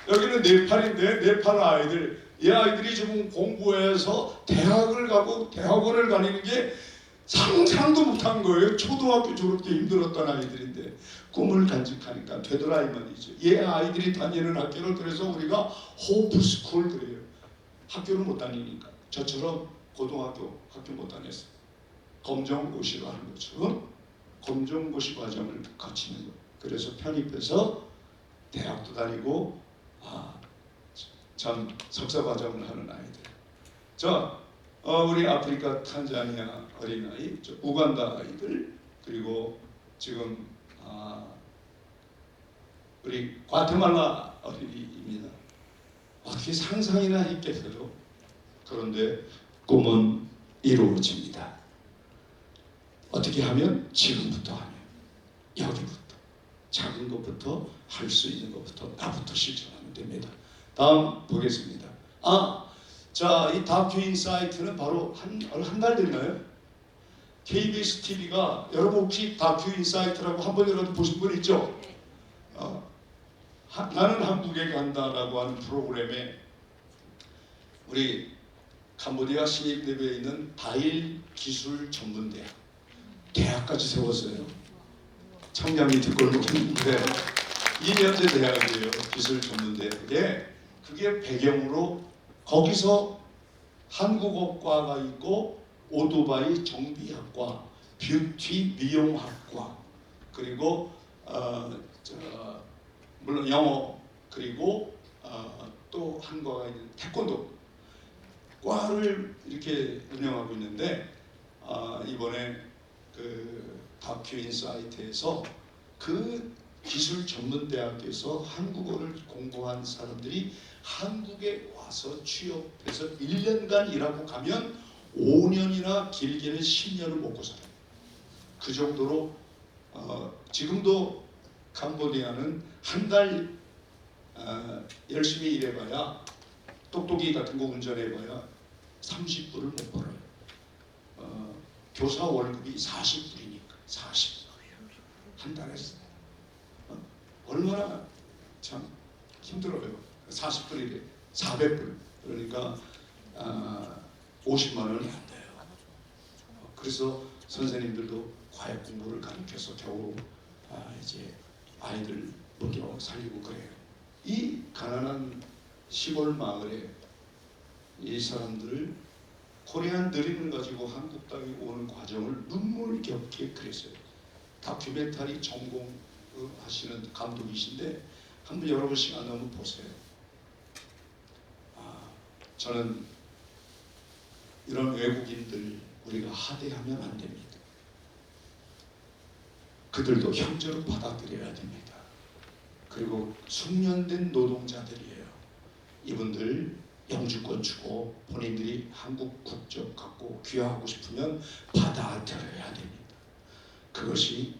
여기는 네팔인데 네팔 아이들, 이 아이들이 지금 공부해서 대학을 가고 대학원을 다니는 게 상상도 못한 거예요. 초등학교 졸업 때 힘들었던 아이들인데 꿈을 간직하니까 되더라 이 말이죠. 이 아이들이 다니는 학교를 그래서 우리가 호프스쿨 그래요. 학교를 못 다니니까. 저처럼 고등학교 학교 못 다녔어요. 검정고시로 하는 것처럼 검정고시 과정을 거치는 거예요. 그래서 편입해서 대학도 다니고 참 석사 과정을 하는 아이들. 자, 우리 아프리카 탄자니아 어린아이, 우간다 아이들, 그리고 지금 우리 과테말라 어린이입니다. 어떻게 상상이나 했겠어요? 그런데 꿈은 이루어집니다. 어떻게 하면? 지금부터 하면, 여기부터, 작은 것부터, 할 수 있는 것부터, 나부터 실천하면 됩니다. 다음 보겠습니다. 자, 이 다큐 인사이트는 바로 한 달 됐나요? KBS TV가 여러분 혹시 다큐 인사이트라고 한 번이라도 보신 분 있죠? 나는 한국에 간다라고 하는 프로그램에 우리 캄보디아 시립대교에 있는 다일 기술 전문대학 대학까지 세웠어요. 청량리 뒷골목인데 2년제 대학이에요. 기술 전문대학에. 그게 배경으로 거기서 한국어과가 있고 오토바이 정비학과, 뷰티 미용학과, 그리고 물론 영어, 그리고 또 한 과가 있는 태권도 과를 이렇게 운영하고 있는데 이번에 그 다큐 인사이트에서 그 기술 전문 대학에서 한국어를 공부한 사람들이 한국에 와서 취업해서 1년간 일하고 가면 5년이나 길게는 10년을 먹고 살아요. 그 정도로 지금도 캄보디아는 한 달 열심히 일해봐야 똑똑이 같은 거 운전해봐야 30불을 못 벌어요. 교사 월급이 40불이니까 40불 한 달에 얼마나 참 힘들어요. 40불이래 400불 그러니까 50만 원이 안 돼요. 그래서 선생님들도 과외 공부를 가르쳐서 겨우 이제 아이들 먹여 살리고 그래요. 이 가난한 시골 마을에 이 사람들을 코리안 드림을 가지고 한국 땅에 오는 과정을 눈물겹게 그렸어요. 다큐멘터리 전공하시는 감독이신데 한번 여러분 시간 나면 보세요. 저는 이런 외국인들 우리가 하대하면 안 됩니다. 그들도 형제로 받아들여야 됩니다. 그리고 숙련된 노동자들이에요. 이분들 영주권 주고 본인들이 한국 국적 갖고 귀화하고 싶으면 받아들여야 됩니다. 그것이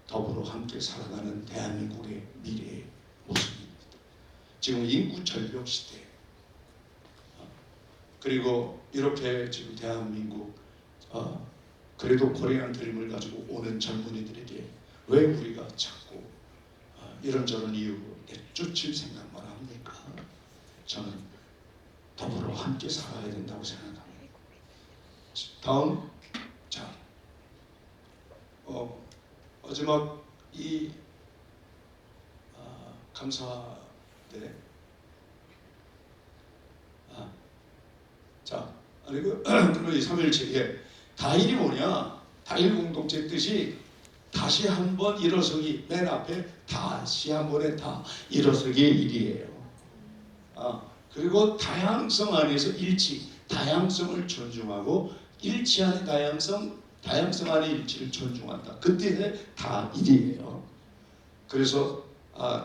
더불어 함께 살아가는 대한민국의 미래의 모습입니다. 지금 인구 절벽 시대 그리고 이렇게 지금 대한민국 그래도 코리안 드림을 가지고 오는 젊은이들에게 왜 우리가 자꾸 이런저런 이유로 내쫓을 생각만 합니까? 저는 더불어 함께 살아야 된다고 생각합니다. 다음, 자, 마지막 이 감사대. 자, 그리고 이 3.1체 다일이 뭐냐? 다일 공동체 뜻이 다시 한번 일어서기, 맨 앞에 다시 한번의 다 일어서기의 일이에요. 그리고 다양성 안에서 일치, 다양성을 존중하고 일치 안에 다양성 안에 일치를 존중한다. 그 뜻의 다 일이에요. 그래서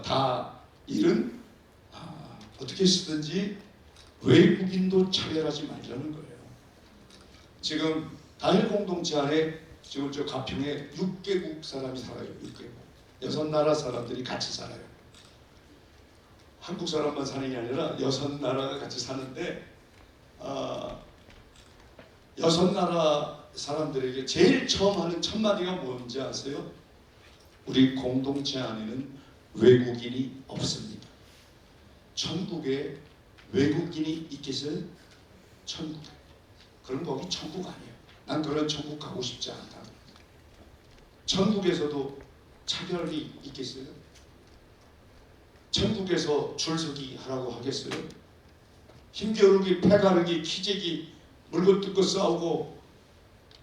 다 일은 어떻게 쓰든지 외국인도 차별하지 말자는 거예요. 지금 다일 공동체 안에 지금 저 가평에 6개국 사람이 살아요. 6개국. 6나라 사람들이 같이 살아요. 한국 사람만 사는 게 아니라 6나라가 같이 사는데 6나라 사람들에게 제일 처음 하는 첫 마디가 뭔지 아세요? 우리 공동체 안에는 외국인이 없습니다. 천국에 외국인이 있겠어요? 천국에. 그럼 거기 천국 아니에요. 난 그런 천국 가고 싶지 않다. 천국에서도 차별이 있겠어요? 천국에서 줄서기 하라고 하겠어요? 힘겨루기, 패가르기, 키재기, 물건 뜯고 싸우고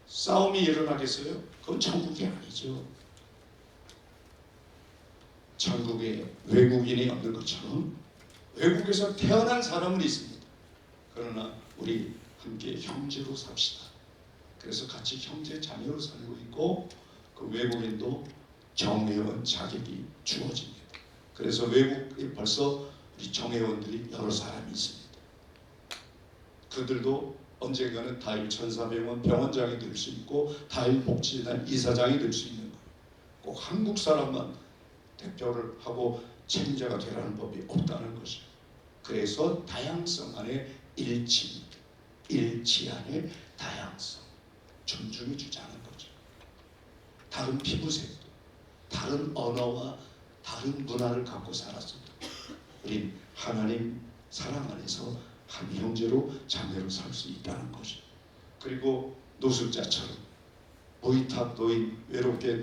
싸움이 일어나겠어요? 그건 천국이 아니죠. 천국에 외국인이 없는 것처럼 외국에서 태어난 사람은 있습니다. 그러나 우리 함께 형제로 삽시다. 그래서 같이 형제 자매로 살고 있고 그 외국인도 정회원 자격이 주어집니다. 그래서 외국에 벌써 우리 정회원들이 여러 사람이 있습니다. 그들도 언젠가는 다일 천사병원 병원장이 될 수 있고 다일 복지재단 이사장이 될 수 있는 거예요. 꼭 한국 사람만 대표를 하고 책임자가 되라는 법이 없다는 것이에요. 그래서 다양성 안에 일치입니다. 일치 안에 다양성. 존중해 주자는 거죠. 다른 피부색도, 다른 언어와 다른 문화를 갖고 살았습니다. 우린 하나님 사랑 안에서 한 형제로 자매로 살 수 있다는 거죠. 그리고 노숙자처럼 모이탑 노인, 외롭게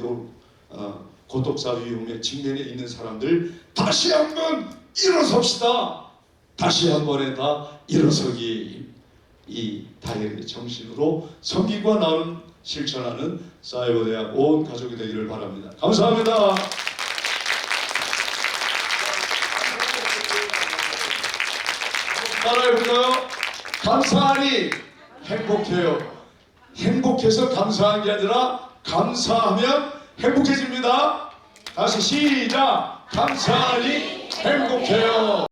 고독사 위험에 직면해 있는 사람들 다시 한번 일어섭시다. 다시 한 번에 다 일어서기. 이 다이어트의 정신으로 섬기고 나는 실천하는 사이버대학 온 가족이 되기를 바랍니다. 감사합니다. 따라해볼까요? 감사하니 행복해요. 행복해서 감사한 게 아니라 감사하면 행복해집니다. 다시 시작. 감사하니 행복해요.